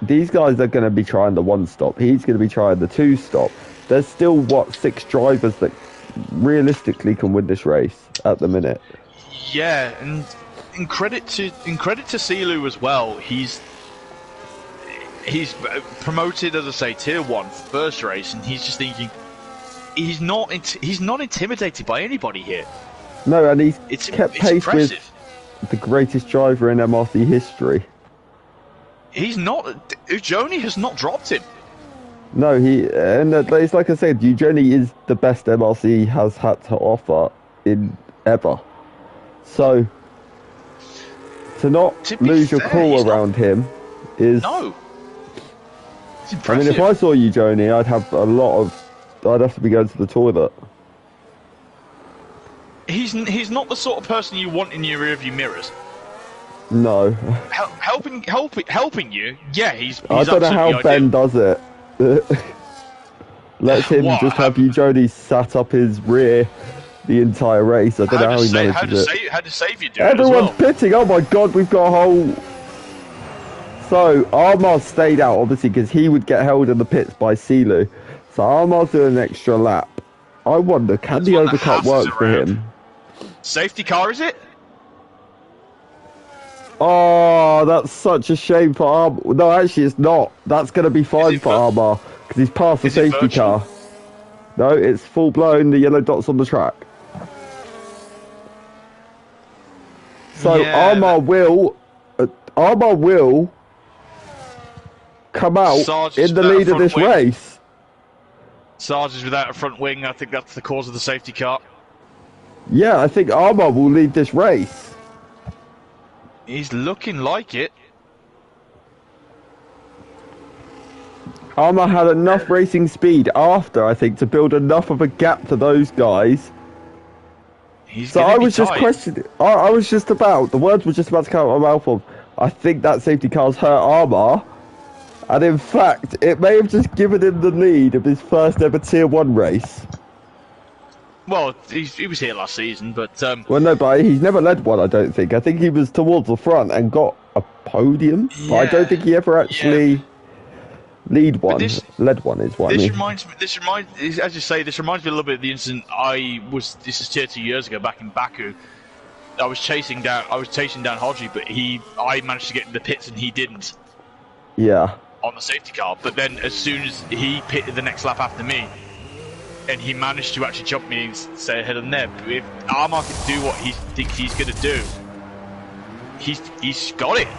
these guys are going to be trying the 1-stop. He's going to be trying the 2-stop. There's still, what, 6 drivers that realistically can win this race at the minute. Yeah, and in credit to Silu as well, he's promoted, as I say, Tier 1 first race, and he's just thinking he's not intimidated by anybody here. No, and he's kept pace with the greatest driver in MRC history. He's not. Ujoni has not dropped him. No, and it's like I said, Ujoni is the best MRC has had to offer in ever. So to not lose your cool around him is no. It's impressive. I mean, if I saw Ujoni, I'd have to be going to the toilet. He's not the sort of person you want in your rearview mirrors. No. Helping you? Yeah, he's I don't know how Ben does it. Let him just have Ujoni sat up his rear the entire race. I don't know how he manages it. How does Saviour do Everyone's it as well? pitting. Oh my god, we've got a whole... So, Armour stayed out, obviously, because he would get held in the pits by Silu. So, Armour's doing an extra lap. I wonder, can the overcut work for him? Safety car, is it? Oh, that's such a shame for Armour. No, actually, it's not. That's going to be fine for Armour, because he's past the safety car. No, it's full blown. The yellow dots on the track. So Yeah, Armar will come out Sarge is in the without a lead of front this wing. race. Sarge is without a front wing. I think that's the cause of the safety car. Yeah, I think Armar will lead this race. He's looking like it. Armar had enough racing speed after, I think, to build enough of a gap to those guys. He's So gonna I be was just tight. questioning. I was just about, the words were just about to come out of my mouth of, I think that safety car's hurt Armar. And in fact, it may have just given him the lead of his first ever Tier 1 race. Well, he was here last season, but Well, no, but he's never led one, I don't think. I think he was towards the front and got a podium. But I don't think he ever actually led one is what I mean. As you say, this reminds me a little bit of the incident this is Tier 2 years ago, back in Baku. I was chasing down Hodgie, but I managed to get in the pits and he didn't. Yeah. On the safety car, but then as soon as he pitted the next lap after me, and he managed to actually jump me and stay ahead of them. If Armar can do what he thinks he's going to do, he's got it.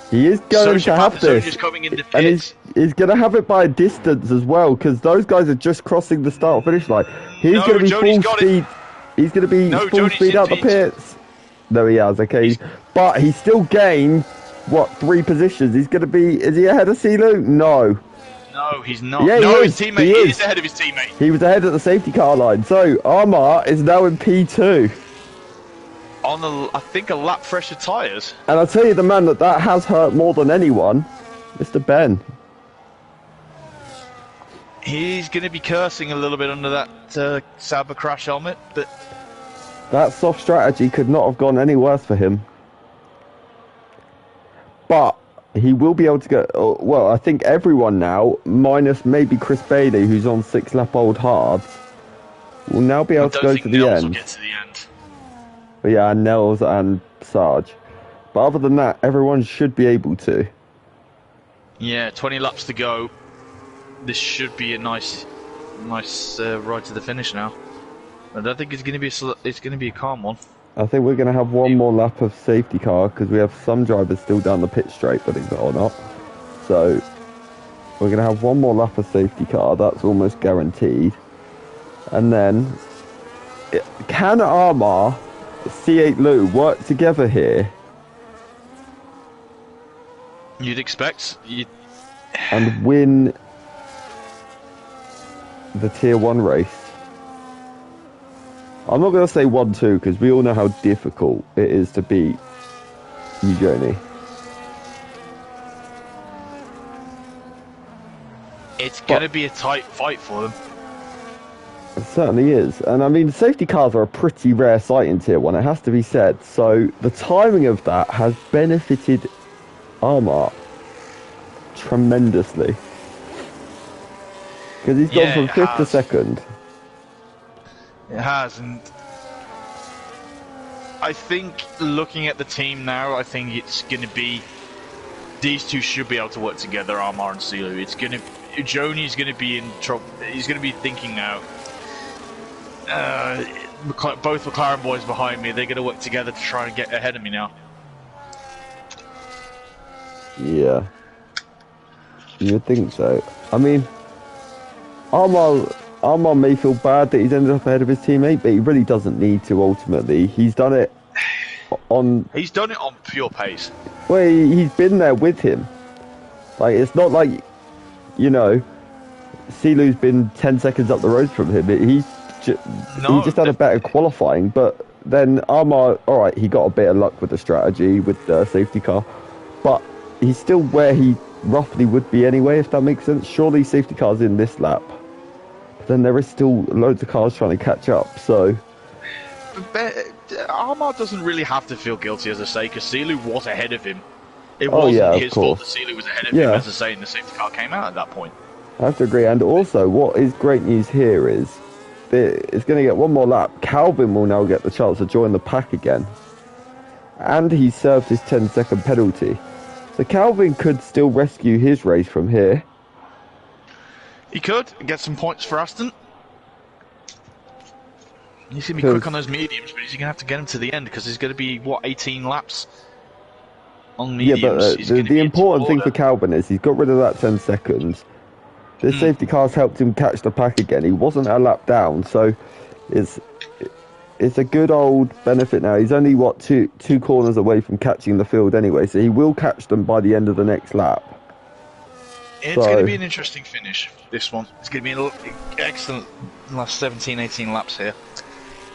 He is going to have this, just coming in the and pits. he's going to have it by a distance as well, because those guys are just crossing the start-finish line. He's going to be full speed. He's going to be full speed out the pits. No, he has. Okay, but he's still gained what 3 positions? He's going to be. Is he ahead of CeeLo? No. No, he's not. Yeah, no, his teammate is ahead of his teammate. He was ahead at the safety car line. So Armar is now in P2. On I think a lap fresher tyres. And I'll tell you the man that has hurt more than anyone, Mr. Ben. He's going to be cursing a little bit under that Sauber crash helmet, but that soft strategy could not have gone any worse for him. But he will be able to go. Well, I think everyone now, minus maybe Chris Bailey, who's on 6-lap old hards, will now be able to go to the end. Will get to the end. But yeah, and Nels and Sarge. But other than that, everyone should be able to. Yeah, 20 laps to go. This should be a nice ride to the finish now. I don't think it's going to be a calm one. I think we're going to have one more lap of safety car because we have some drivers still down the pit straight, believe it or not. So we're going to have one more lap of safety car. That's almost guaranteed. And then, can Armar, C8 Lou work together here? You'd expect. And win the Tier 1 race? I'm not going to say 1-2 because we all know how difficult it is to beat Eugenie. It's going to be a tight fight for them. It certainly is. And I mean, safety cars are a pretty rare sight in Tier 1, it has to be said. So the timing of that has benefited Armar tremendously. Because he's gone from 5th to 2nd. It has, and I think looking at the team now, I think it's going to be these two should be able to work together, Armar and CeeLo. It's going to Joni's going to be in trouble. He's going to be thinking now. Both McLaren boys behind me, they're going to work together to try and get ahead of me now. Yeah, you'd think so. I mean, Armar may feel bad that he's ended up ahead of his teammate, but he really doesn't need to ultimately. He's done it on... He's done it on pure pace. Well, he's been there with him. Like, it's not like, you know, CeeLo's been 10 seconds up the road from him. He just had a better qualifying, but then Armar, alright, he got a bit of luck with the strategy, with the safety car, but he's still where he roughly would be anyway, if that makes sense. Surely safety car's in this lap. Then there is still loads of cars trying to catch up, so... But Armar doesn't really have to feel guilty, as I say, because CeeLo was ahead of him. It wasn't his fault that CeeLo was ahead of him, as I say, and the safety car came out at that point. I have to agree, and also, what is great news here is, it's going to get one more lap. Calvin will now get the chance to join the pack again. And he served his 10-second penalty. So Calvin could still rescue his race from here. He could get some points for Aston. He's going to be quick on those mediums, but he's going to have to get him to the end because there's going to be, what, 18 laps on mediums. Yeah, but the important thing for Calvin is he's got rid of that 10 seconds. This safety car's helped him catch the pack again. He wasn't a lap down, so it's a good old benefit now. He's only, what, two corners away from catching the field anyway, so he will catch them by the end of the next lap. It's going to be an interesting finish, this one. It's going to be an excellent last 17, 18 laps here.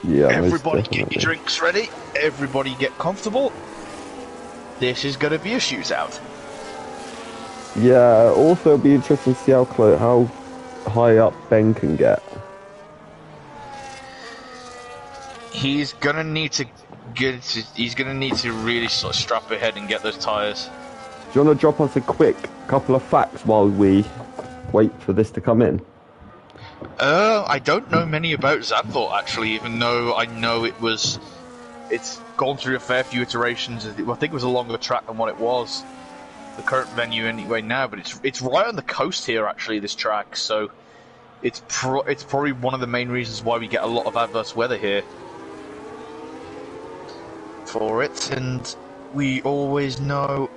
Yeah, everybody get your drinks ready. Everybody get comfortable. This is going to be a shootout. Yeah, also it'll be interesting to see how high up Ben can get. He's going to need to really sort of strap ahead and get those tyres. Do you want to drop us a quick couple of facts while we wait for this to come in? I don't know many about Zandvoort actually, even though I know it's gone through a fair few iterations. I think it was a longer track than what it was, the current venue anyway now, but it's right on the coast here actually, this track, so it's probably one of the main reasons why we get a lot of adverse weather here for it, and we always know.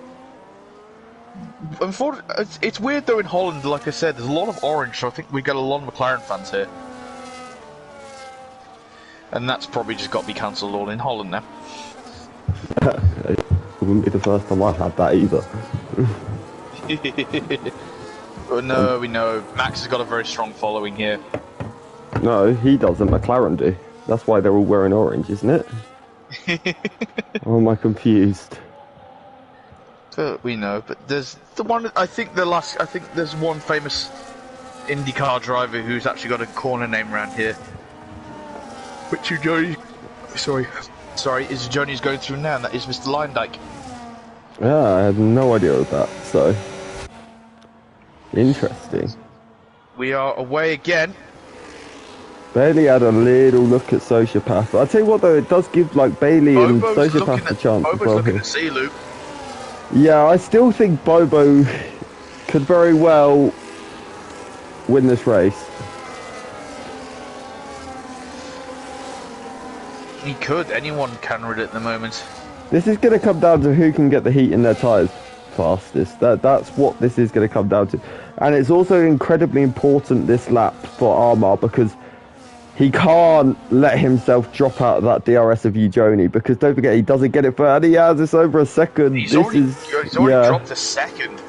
Unfortunately, it's weird though in Holland, like I said, there's a lot of orange, so I think we get a lot of McLaren fans here. And that's probably just got to be cancelled all in Holland now. It wouldn't be the first time I've had that either. But no, we know Max has got a very strong following here. No, he doesn't, McLaren do. That's why they're all wearing orange, isn't it? Or am I confused? But we know, but there's the one. I think there's one famous IndyCar driver who's actually got a corner name around here, which Johnny, is Johnny's going through now, and that is Mr. Lindike. Yeah, I had no idea of that. So interesting. We are away again. Bailey had a little look at Sociopath. I'll tell you what though, it does give like Bailey and Sociopath a chance as well. Looking at C-Loop. Yeah, I still think Bobo could very well win this race. He could. Anyone can read it at the moment. This is going to come down to who can get the heat in their tyres fastest. That's what this is going to come down to. And it's also incredibly important this lap for Armar because he can't let himself drop out of that DRS of Joni, because don't forget he doesn't get it for, and he has this over a second. He's already dropped a second.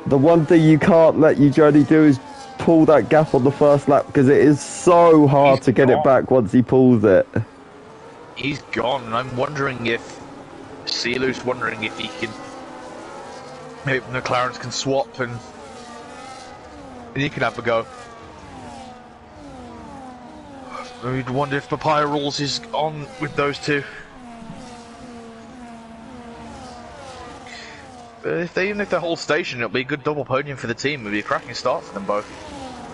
The one thing you can't let Joni do is pull that gap on the first lap, because it is so hard to get it back once he pulls it. He's gone, and I'm wondering if Sealu's wondering if he can, maybe McLaren's can swap and he can have a go. We'd wonder if Papaya Rules is on with those two. But even if they hold station, it'll be a good double podium for the team. It'll be a cracking start for them both.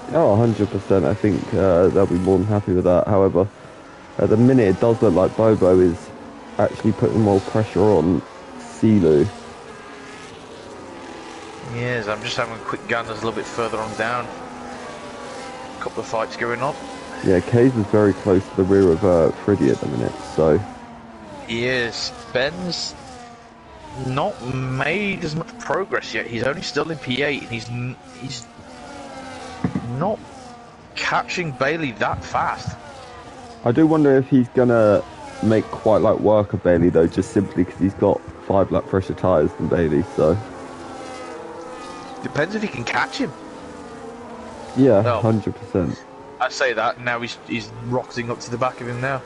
Oh, 100%. I think they'll be more than happy with that. However, at the minute it does look like Bobo is actually putting more pressure on Silu. Yes, I'm just having a quick gander a little bit further on down. A couple of fights going on. Yeah, Kays is very close to the rear of Freddy at the minute, so... He is. Ben's not made as much progress yet. He's only still in P8, and he's not catching Bailey that fast. I do wonder if he's gonna make quite like work of Bailey though, just simply because he's got 5 lap fresher tyres than Bailey, so... Depends if he can catch him. Yeah, 100%. I say that, now he's rocketing up to the back of him now.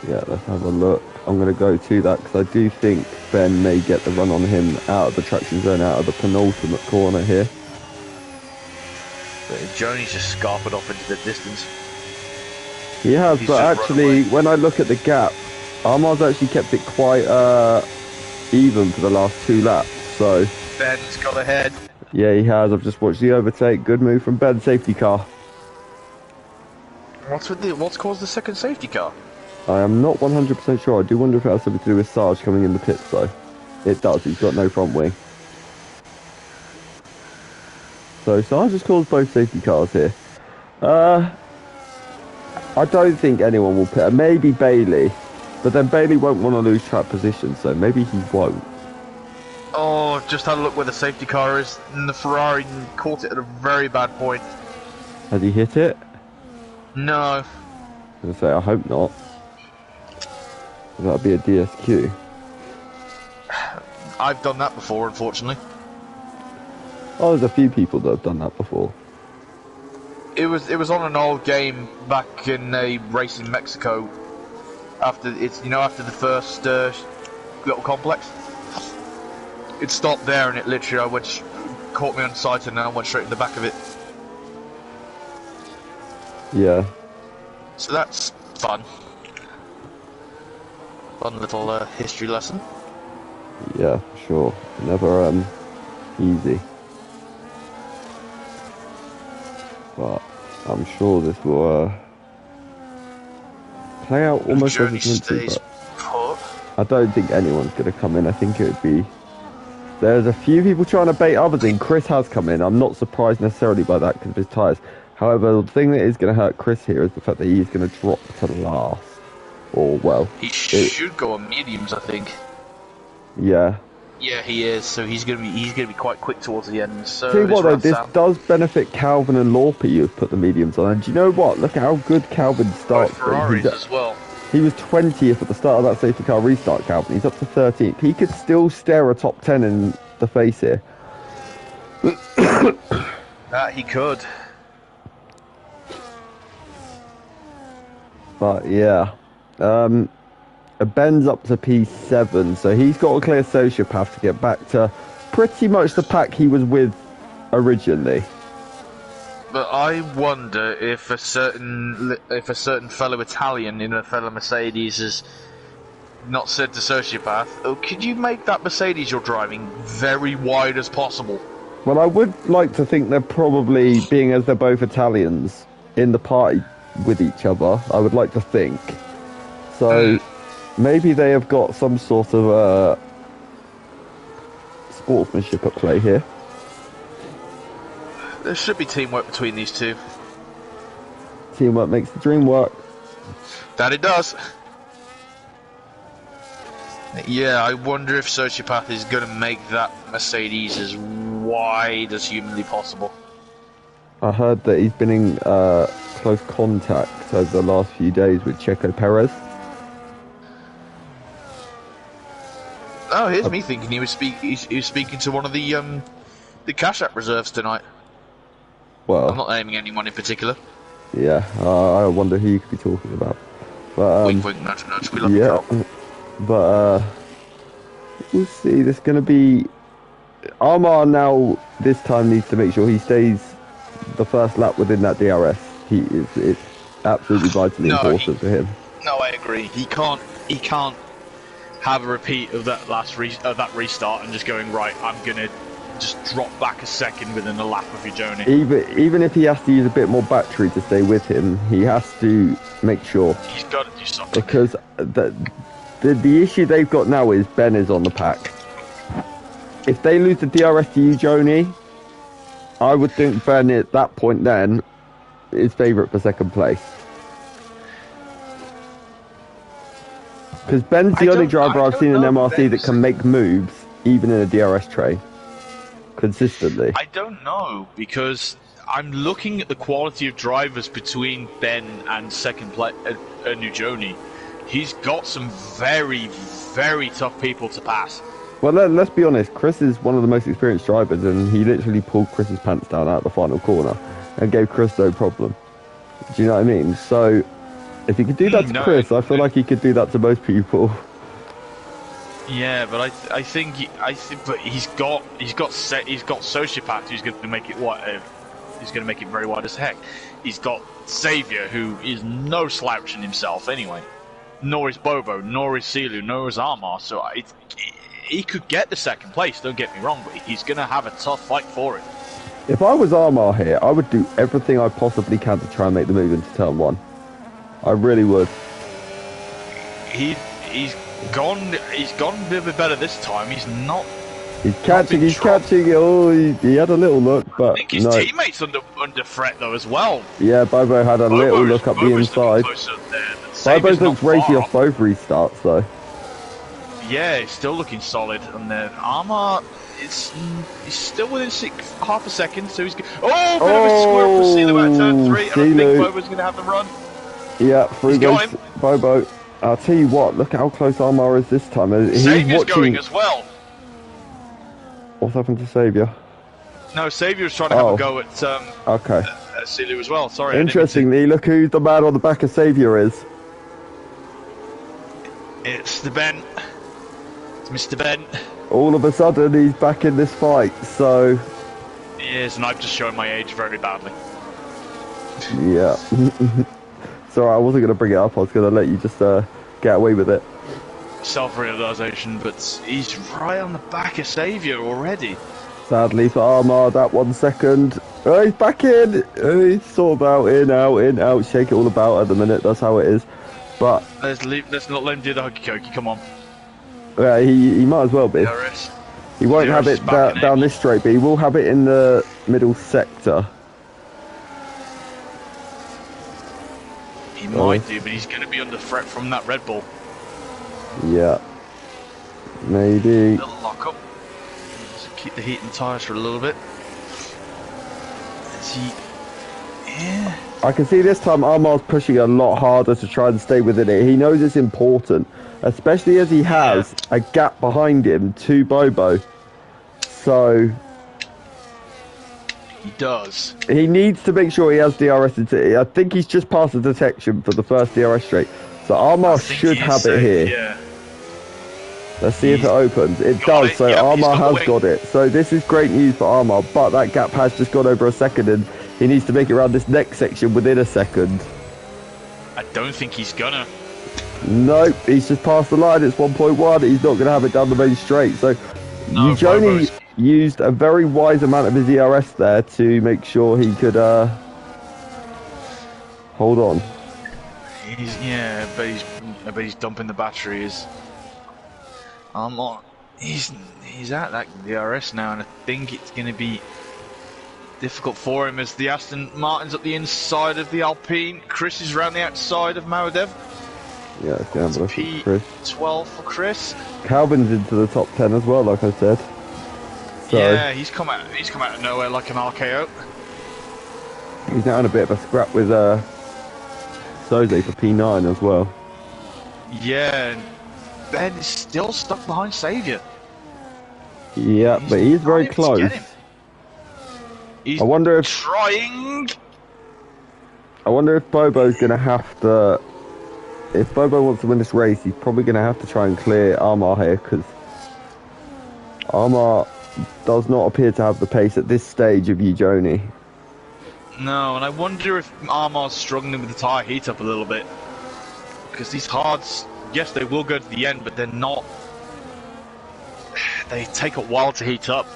Yeah, let's have a look. I'm going to go to that because I do think Ben may get the run on him out of the traction zone, out of the penultimate corner here. But Joni's just scarpered off into the distance. He has, but actually, when I look at the gap, Armar's actually kept it quite even for the last 2 laps, so... Ben's got ahead. Yeah, he has. I've just watched the overtake. Good move from Ben. Safety car. What's caused the second safety car? I am not 100% sure. I do wonder if it has something to do with Sarge coming in the pits, though. It does. He's got no front wing. So Sarge's caused both safety cars here. I don't think anyone will pit. Maybe Bailey, but then Bailey won't want to lose track position, so maybe he won't. Oh, I've just had a look where the safety car is, and the Ferrari caught it at a very bad point. Has he hit it? No. I was going to say, I hope not. That'd be a DSQ. I've done that before, unfortunately. Oh, there's a few people that have done that before. It was on an old game back in a race in Mexico. After the first little complex, it stopped there, and it literally caught me on sight, and then I went straight in the back of it. Yeah. So that's fun. Fun little history lesson. Yeah, for sure. Never easy. But I'm sure this will play out almost as it's meant to, but I don't think anyone's going to come in. I think it would be... There's a few people trying to bait others in. Chris has come in. I'm not surprised necessarily by that because of his tyres. However, the thing that is going to hurt Chris here is the fact that he's going to drop to last. Or, well... He should go on mediums, I think. Yeah. Yeah, he is. So he's gonna be quite quick towards the end. So tell you what though, this does benefit Calvin and Lorpe. You've put the mediums on, and do you know what? Look at how good Calvin starts. Ferraris as well. He was 20th at the start of that safety car restart. Calvin, he's up to 13th. He could still stare a top 10 in the face here. That he could. But yeah. Ben's up to P7, so he's got a clear sociopath to get back to pretty much the pack he was with originally. But I wonder if a certain fellow Italian in a fellow Mercedes has not said to sociopath, "Oh, could you make that Mercedes you're driving very wide as possible?" Well, I would like to think they're probably, being as they're both Italians, in the party with each other. I would like to think. So... Maybe they have got some sort of sportsmanship at play here. There should be teamwork between these two. Teamwork makes the dream work. That it does. Yeah, I wonder if Sociopath is going to make that Mercedes as wide as humanly possible. I heard that he's been in close contact over the last few days with Checo Perez. Oh, here's me thinking he was speaking to one of the Cash App reserves tonight. Well, I'm not naming anyone in particular. Yeah, I wonder who you could be talking about. But wink, wink, nudge, nudge. We love you, Carl. But we'll see. There's going to be Armar now. This time needs to make sure he stays the first lap within that DRS. It's absolutely vitally important for him. No, I agree. He can't have a repeat of that that restart and just going, right, I'm gonna just drop back a second within a lap of your journey. Even if he has to use a bit more battery to stay with him, he has to make sure. He's got to do something. Because the issue they've got now is Ben is on the pack. If they lose the DRS to you, Joni, I would think Ben at that point then is favourite for second place. Because Ben's the only driver I've seen in MRC that can make moves, even in a DRS tray, consistently. I don't know, because I'm looking at the quality of drivers between Ben and second place, Nujoni. He's got some very, very tough people to pass. Well, let's be honest, Chris is one of the most experienced drivers, and he literally pulled Chris's pants down out the final corner and gave Chris no problem. Do you know what I mean? So... if he could do that to Chris, I feel like he could do that to most people. Yeah, but I think but he's got Sociopath who's going to make it he's going to make it very wide as heck. He's got Xavier, who is no slouch in himself anyway. Nor is Bobo, nor is Silu, nor is Armar. So he could get the second place. Don't get me wrong, but he's going to have a tough fight for it. If I was Armar here, I would do everything I possibly can to try and make the move into turn one. I really would. He's gone a little bit better this time. He's not He's catching, he's catching. Oh, he had a little look, but I think his no. teammates under threat though as well. Yeah, Bobo had a little look up the inside. Bobo looks racy off both restarts though. Yeah, it's still looking solid on there. Armour, he's still within half a second, so he's good. Oh, bit of a swerve for Silhouette at turn 3, and I think Bobo's going to have the run. Yeah, through goes Bobo. I'll tell you what, look how close Armour is this time. Saviour's going as well. What's happened to Saviour? No, Saviour's trying to have a go at okay. Silu as well, sorry. Interestingly, look who the man on the back of Saviour is. It's the Ben. It's Mr. Ben. All of a sudden, he's back in this fight, so... He is, and I've just shown my age very badly. Yeah. Sorry, I wasn't going to bring it up. I was going to let you just get away with it. Self-realisation, but he's right on the back of Saviour already. Sadly for Armour, that 1 second. Oh, he's back in. Oh, he's sort of out, in, out. Shake it all about at the minute. That's how it is. But let's not let him do the hokey cokey. Come on. Yeah, he might as well be. DRS. He won't have it down this straight, but he will have it in the middle sector. He might do, but he's going to be under threat from that Red Bull. Yeah. Maybe. Little lock up. Just keep the heat and tyres for a little bit. Yeah. I can see this time Armour's pushing a lot harder to try and stay within it. He knows it's important, especially as he has a gap behind him to Bobo. So he does. He needs to make sure he has DRS. I think he's just passed the detection for the first DRS straight. So Armour should have it here. Yeah. Let's see if it opens. It does, so Armour has got it. So this is great news for Armour, but that gap has just gone over a second and he needs to make it around this next section within a second. I don't think he's gonna. Nope, he's just passed the line. It's 1.1. He's not going to have it down the main straight. So no, Eugenie used a very wise amount of his ERS there to make sure he could hold on. But he's dumping the batteries. He's at that DRS now, and I think it's going to be difficult for him as the Aston Martin's at the inside of the Alpine. Chris is around the outside of Maudev. Yeah, it's gamble for Chris. P12 for Chris. Calvin's into the top 10 as well, like I said. So, yeah, he's come out of nowhere like an RKO. He's now in a bit of a scrap with Soze for P9 as well. Yeah, and Ben is still stuck behind Saviour. Yeah, but he's very close. He's I wonder if trying. I wonder if Bobo's going to have to. If Bobo wants to win this race, he's probably going to have to try and clear Armour here, because Armour does not appear to have the pace at this stage of Eugenie. No, and I wonder if Armour's struggling with the tyre heat up a little bit, because these hards, yes, they will go to the end, but they're not. They take a while to heat up.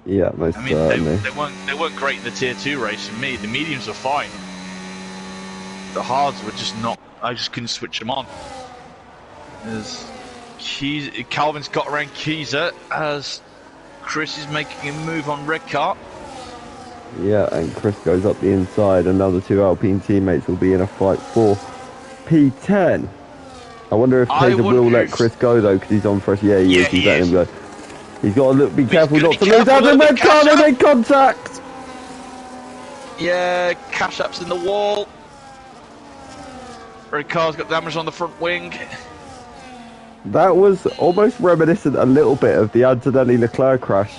Yeah, most certainly. They weren't great in the tier 2 race for me. The mediums were fine. The hards were just not. I just couldn't switch them on. Calvin's got around Keyser as Chris is making a move on red car. Yeah, and Chris goes up the inside. Another two Alpine teammates will be in a fight for P10. I wonder if Taser will let Chris go though, because he's on fresh. Yeah, he is. He's letting him go. He's got to be careful not to lose out in red car. They make contact. Yeah, Cash App's in the wall. Red car's got damage on the front wing. That was almost reminiscent a little bit of the Antonelli Leclerc crash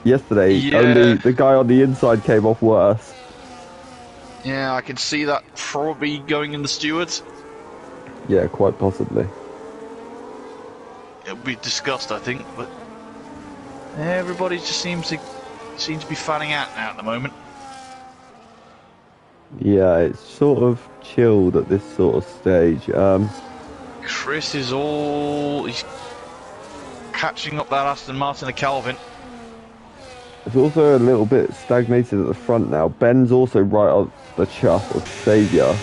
yesterday. Yeah. Only the guy on the inside came off worse. Yeah, I can see that probably going in the stewards. Yeah, quite possibly. It'll be discussed, I think, but everybody just seems to be fanning out now at the moment. Yeah, it's sort of chilled at this sort of stage. Chris is he's catching up that Aston Martin and Calvin. It's also a little bit stagnated at the front now. Ben's also right on the chuff of Saviour,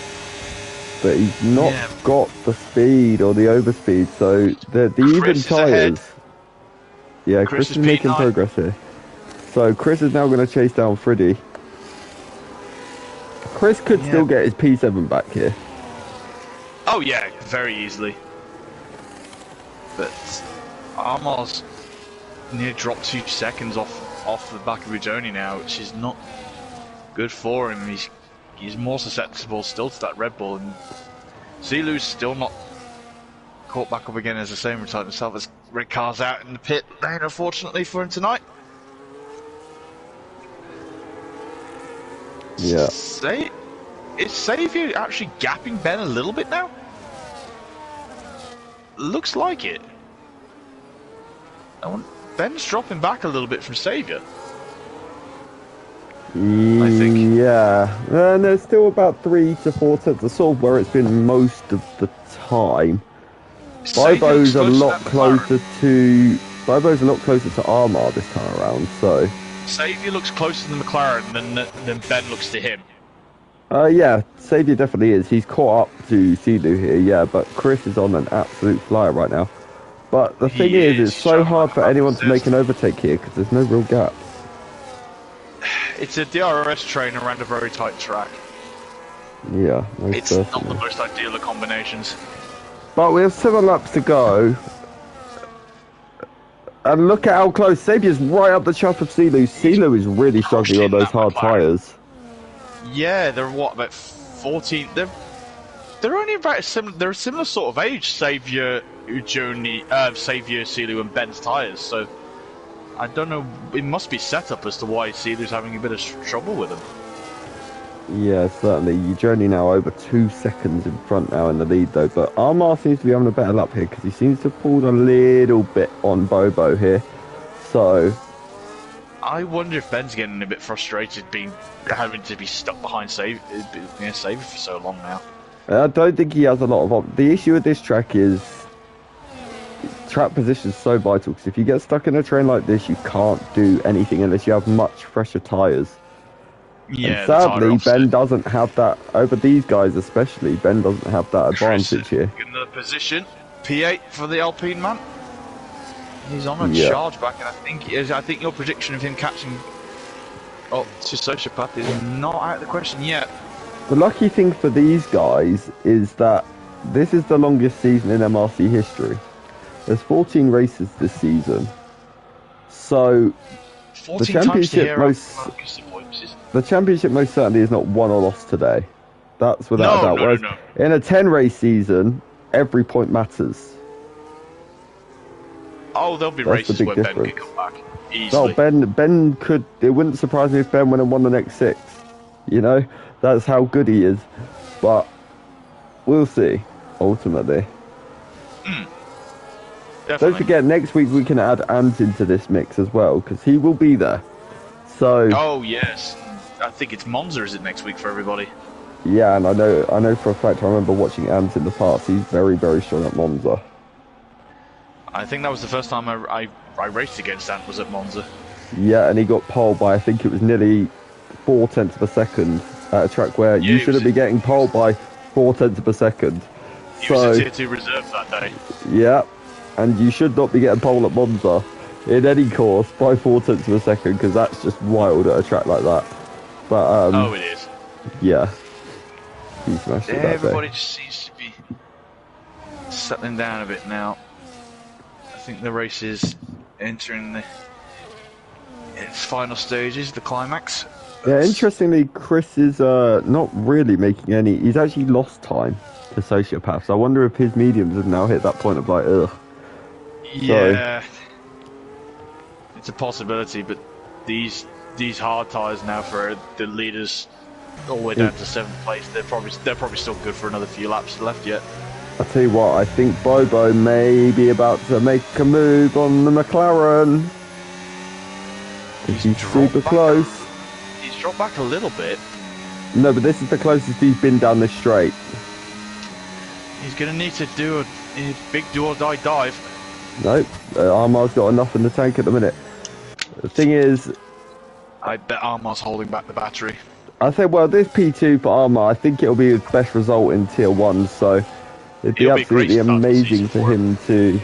but he's not got the speed or the overspeed, so the even tyres. Yeah, Chris is making progress here. So Chris is now going to chase down Freddy. Chris could still get his P7 back here. Oh yeah, very easily. But Armar's near dropped 2 seconds off the back of Ujoni now, which is not good for him. He's more susceptible still to that Red Bull, and Zilu's still not caught back up again as the same retired himself as red car's out in the pit lane, unfortunately for him tonight. Yeah. Is Saviour actually gapping Ben a little bit now? Looks like it. Ben's dropping back a little bit from Saviour. I think. Yeah. And there's still about 3 to 4 tenths of sort of where it's been most of the time. Bobo's a lot closer to Armar this time around, so Saviour looks closer to the McLaren than Ben looks to him. Yeah, Saviour definitely is. He's caught up to Silu here, yeah, but Chris is on an absolute flyer right now. But the thing is, it's so hard for anyone to make an overtake here because there's no real gap. It's a DRS train around a very tight track. Yeah, it's not the most ideal of combinations. But we have 7 laps to go. And look at how close. Saviour's right up the chuff of Silu. Silu is really struggling on those hard tyres. Yeah, they're what, about 14? They're only about they're a similar sort of age, Saviour, Ujoni, Saviour, Silu and Ben's tyres, so I don't know, it must be set up as to why Silu's having a bit of trouble with them. Yeah, certainly. Ujoni now over 2 seconds in front now in the lead though, but Armar seems to be having a better lap here because he seems to have pulled a little bit on Bobo here. So I wonder if Ben's getting a bit frustrated having to be stuck behind Saviour for so long now. I don't think he has a lot of the issue with this track is track position is so vital because if you get stuck in a train like this you can't do anything unless you have much fresher tyres. Yeah, and sadly, Ben doesn't have that, over these guys especially, Ben doesn't have that advantage here. In the position, P8 for the Alpine man. He's on a charge back, and I think your prediction of him catching to Sociopath is not out of the question yet. The lucky thing for these guys is that this is the longest season in MRC history. There's 14 races this season. So, the championship most certainly is not won or lost today. That's without a doubt. Whereas in a 10 race season, every point matters. Oh, there'll be races where Ben could come back easily. No, Ben could. It wouldn't surprise me if Ben went and won the next 6. You know, that's how good he is. But we'll see. Ultimately, don't forget next week we can add Ant into this mix as well because he will be there. So. Oh yes. I think it's Monza, is it, next week for everybody? Yeah, and I know for a fact, I remember watching Ant in the past. He's very, very strong at Monza. I think that was the first time I raced against Ant was at Monza. Yeah, and he got pole by, I think it was nearly 4 tenths of a second at a track where you shouldn't be getting pole by 4 tenths of a second. He was a Tier 2 reserve that day. Yeah, and you should not be getting pole at Monza in any course by 4 tenths of a second because that's just wild at a track like that. But oh, it is. Yeah, he smashed it that day. Everybody just seems to be settling down a bit now. I think the race is entering its final stages, the climax. Yeah, interestingly, Chris is not really making any. He's actually lost time to Sociopath. So I wonder if his mediums have now hit that point of like, ugh. Yeah, it's a possibility, but these hard tyres now for the leaders all the way down to 7th place. They're probably still good for another few laps left yet. I'll tell you what, I think Bobo may be about to make a move on the McLaren. He's super close. He's dropped back a little bit. No, but this is the closest he's been down this straight. He's going to need to do a big do-or-die dive. Nope, Armar's got enough in the tank at the minute. The thing is, I bet Armar's holding back the battery. I think, well, this P2 for Armar, I think it'll be his best result in Tier 1, so it'd be absolutely amazing for him to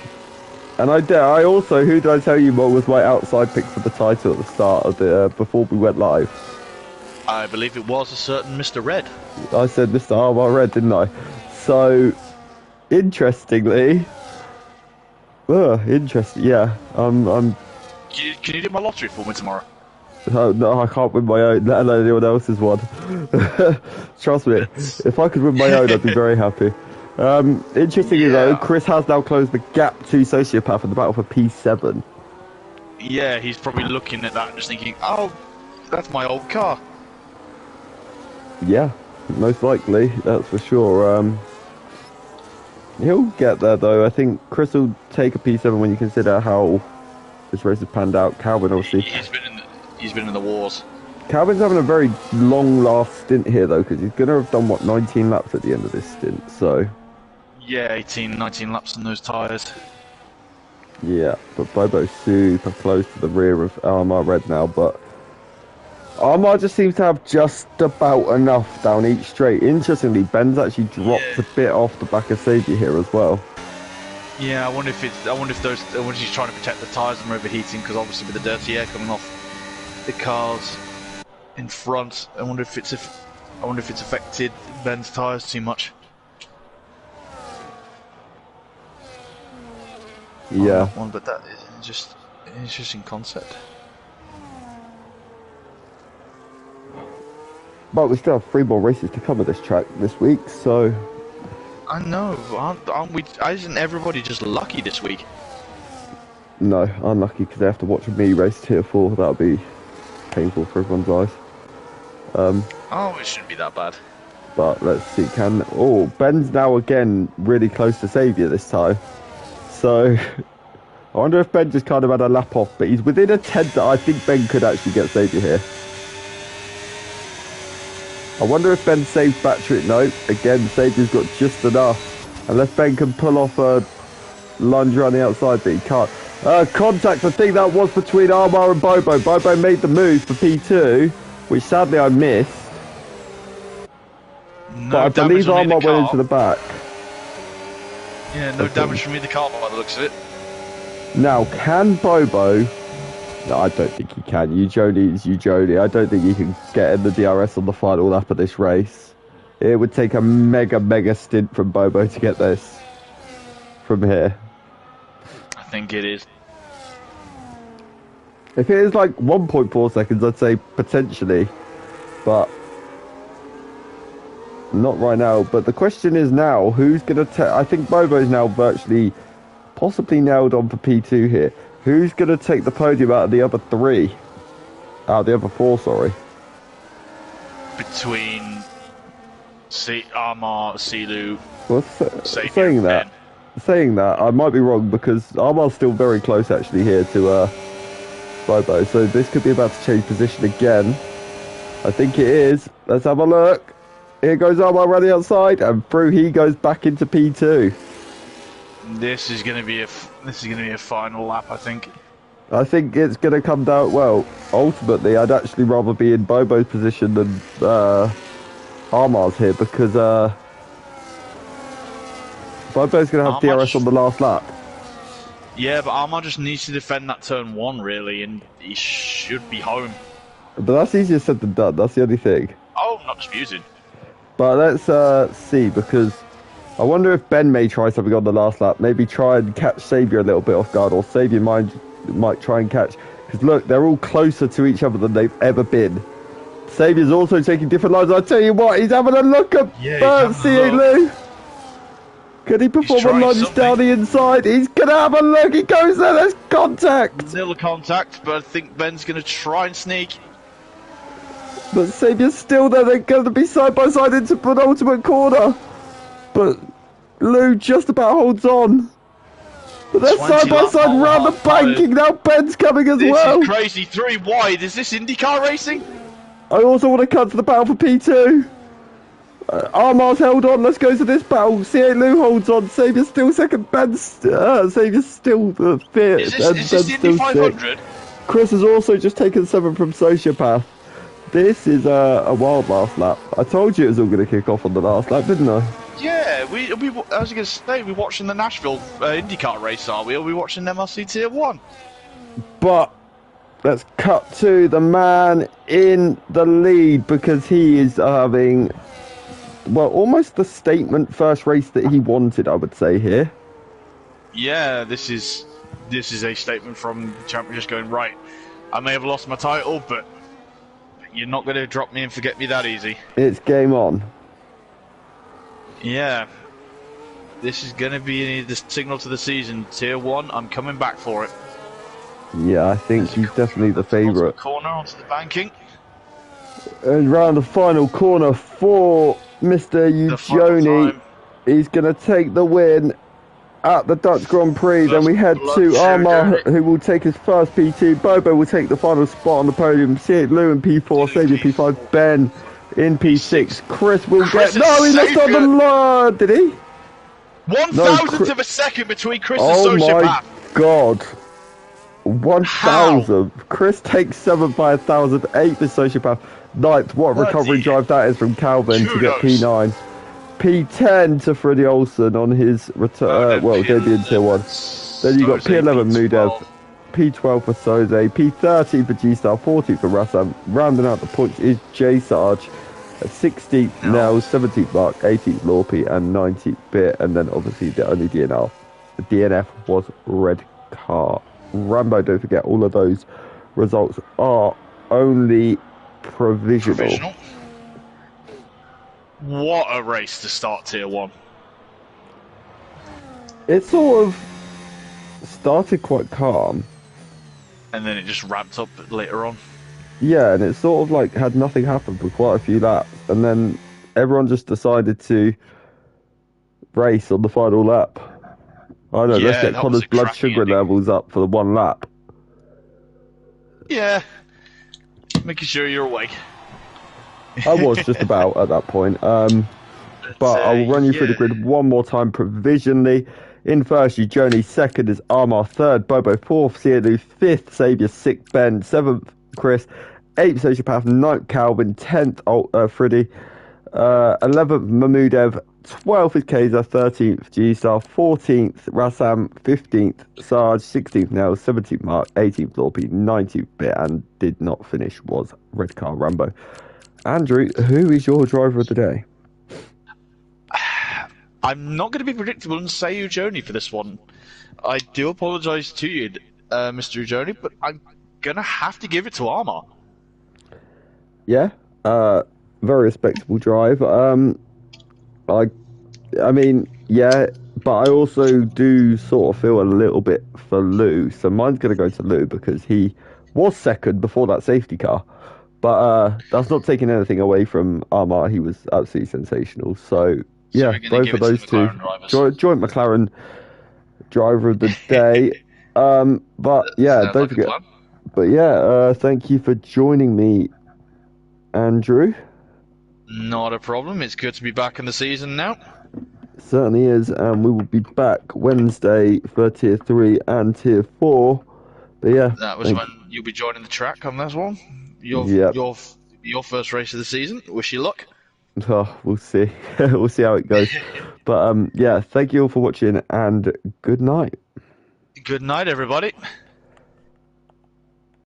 And I also, who did I tell you what was my outside pick for the title at the start of the, before we went live? I believe it was a certain Mr. Red. I said Mr. Armar Red, didn't I? So, interestingly, interesting, yeah, Can you do my lottery for me tomorrow? no, I can't win my own, let alone anyone else's one. Trust me, if I could win my own, I'd be very happy. Interestingly though, Chris has now closed the gap to Sociopath in the battle for P7. Yeah, he's probably looking at that and just thinking, oh, that's my old car. Yeah, most likely, that's for sure. He'll get there though. I think Chris will take a P7 when you consider how this race has panned out. Calvin, obviously. He's been in the wars. Calvin's having a very long last stint here though, because he's going to have done, what, 19 laps at the end of this stint, so... Yeah, 18, 19 laps on those tyres. Yeah, but Bobo's super close to the rear of Armar Red now, but... Armar just seems to have just about enough down each straight. Interestingly, Ben's actually dropped a bit off the back of Saviour here as well. Yeah, I wonder if he's trying to protect the tyres from overheating, because obviously with the dirty air coming off the cars in front, I wonder if it's affected Ben's tyres too much. Yeah. One, but that is just an interesting concept. But we still have 3 more races to come at this track this week, so... I know, aren't we? Isn't everybody just lucky this week? No, unlucky because they have to watch me race Tier 4. That'll be painful for everyone's eyes. Oh, it shouldn't be that bad. But let's see, Oh, Ben's now again really close to Saviour this time. So, I wonder if Ben just kind of had a lap off, but he's within a tenth that I think Ben could actually get Saviour here. I wonder if Ben saves battery. No, again, Saviour's got just enough. Unless Ben can pull off a lunge around the outside, but he can't. Contact, I think that was between Armar and Bobo. Bobo made the move for P2, which sadly I missed. No, but I believe Armar went into the back. Yeah, no damage from either car by the looks of it. Now, can Bobo... No, I don't think he can. Eugenie is Eugenie. I don't think he can get in the DRS on the final lap of this race. It would take a mega stint from Bobo to get this from here. I think it is. If it is like 1.4 seconds, I'd say potentially. But not right now. But the question is now, who's going to... I think Bobo's now virtually possibly nailed on for P2 here. Who's going to take the podium out of the other 3? Out of the other 4, sorry. Between Armar, Silu, Well, saying that, I might be wrong because Armar's still very close actually here to Bobo. So this could be about to change position again. I think it is. Let's have a look. Here goes Armar running outside, and through he goes back into P2. This is going to be a final lap, I think. I think it's going to come down. Well, ultimately, I'd actually rather be in Bobo's position than Armar's here because Bobo's going to have DRS on the last lap. Yeah, but Armar just needs to defend that turn 1 really, and he should be home. But that's easier said than done. That's the only thing. Oh, not disputed. But let's see, because I wonder if Ben may try something on the last lap. Maybe try and catch Saviour a little bit off guard, or Saviour might try and catch. Because look, they're all closer to each other than they've ever been. Saviour's also taking different lines. I tell you what, he's having a look at C8 Lou. Can he perform a lunge down the inside? He's going to have a look. He goes there. There's contact. Nil contact, but I think Ben's going to try and sneak. But Saviour's still there. They're going to be side by side into penultimate corner. But Lou just about holds on. But they're side by side round the banking. Now Ben's coming as well. This is crazy. 3 wide. Is this IndyCar racing? I also want to cut to the battle for P2. Armar's held on. Let's go to this battle. C8 Lou holds on. Saviour's still second. Ben's Saviour's still fifth. Is this the Indy 500? Chris has also just taken 7 from Sociopath. This is a wild last lap. I told you it was all going to kick off on the last lap, didn't I? Yeah, Yeah, I was going to say, we're watching the Nashville IndyCar race, are we? Or are we watching MRC Tier 1? But let's cut to the man in the lead because he is having, well, almost the statement first race that he wanted, I would say here. Yeah, this is a statement from the champion just going, right, I may have lost my title, but you're not going to drop me and forget me that easy. It's game on. Yeah. This is going to be the signal to the season. Tier 1, I'm coming back for it. Yeah, I think he's definitely the favourite. Corner onto the banking. And round the final corner for Mr. Ujoni. He's going to take the win at the Dutch Grand Prix. Then we head to Armar, who will take his first P2. Bobo will take the final spot on the podium. C8 Lou in P4, Xavier P5, Ben in P6. Chris will get... No, he left on the line! Did he? 1,000th of a second between Chris and Sociopath. Oh my god. 1,000. Chris takes 7th by 1,000. 8th is Sociopath. 9th. What a recovery drive that is from Calvin to get P9. P10 to Freddie Olsen on his return. Debut in Tier 1. Then you got P11 Mudev. P12 for Soze. P13 for G-Star. 14 for Rassam. Rounding out the points is J Sarge. 16th Nels, 17th Mark, 18th Lorpy, and 19th Bit, and then obviously the only DNF. The DNF was Red Car. Rambo, don't forget, all of those results are only provisional. What a race to start Tier 1. It sort of started quite calm. And then it just ramped up later on. Yeah, and it sort of like had nothing happen for quite a few laps, and then everyone just decided to race on the final lap. I know, let's get Connor's blood sugar levels up for the one lap. Yeah, making sure you're awake. I was just about at that point. But I'll run you through the grid one more time provisionally. In first, Ujoni. Second is Armar. Third, Bobo. Fourth, Cielu. Fifth, Xavier. Sixth, Ben. Seventh, Chris. 8th Sociopath, 9th Calvin, 10th Freddy, 11th Mahmudev, 12th is Kaiser, 13th G-Star, 14th Rassam, 15th Sarge, 16th Nels, 17th Mark, 18th Lorpy, 19th Bit, and did not finish was Red Car Rambo. Andrew, who is your driver of the day? I'm not going to be predictable and say Ujoni for this one. I do apologise to you, Mr. Ujoni, but I'm going to have to give it to Armar. Yeah, very respectable drive. I mean, yeah, but I also do sort of feel a little bit for Lou. So mine's going to go to Lou because he was second before that safety car. But that's not taking anything away from Armar. He was absolutely sensational. So yeah, both of those two. Joint McLaren driver of the day. But yeah, don't forget. But yeah, thank you for joining me, Andrew. Not a problem. It's good to be back in the season now. Certainly is, and we will be back Wednesday for Tier 3 and Tier 4. But yeah, that was when you'll be joining the track on this one. Your first race of the season. Wish you luck. Oh, we'll see. We'll see how it goes. But yeah, thank you all for watching, and good night. Good night, everybody.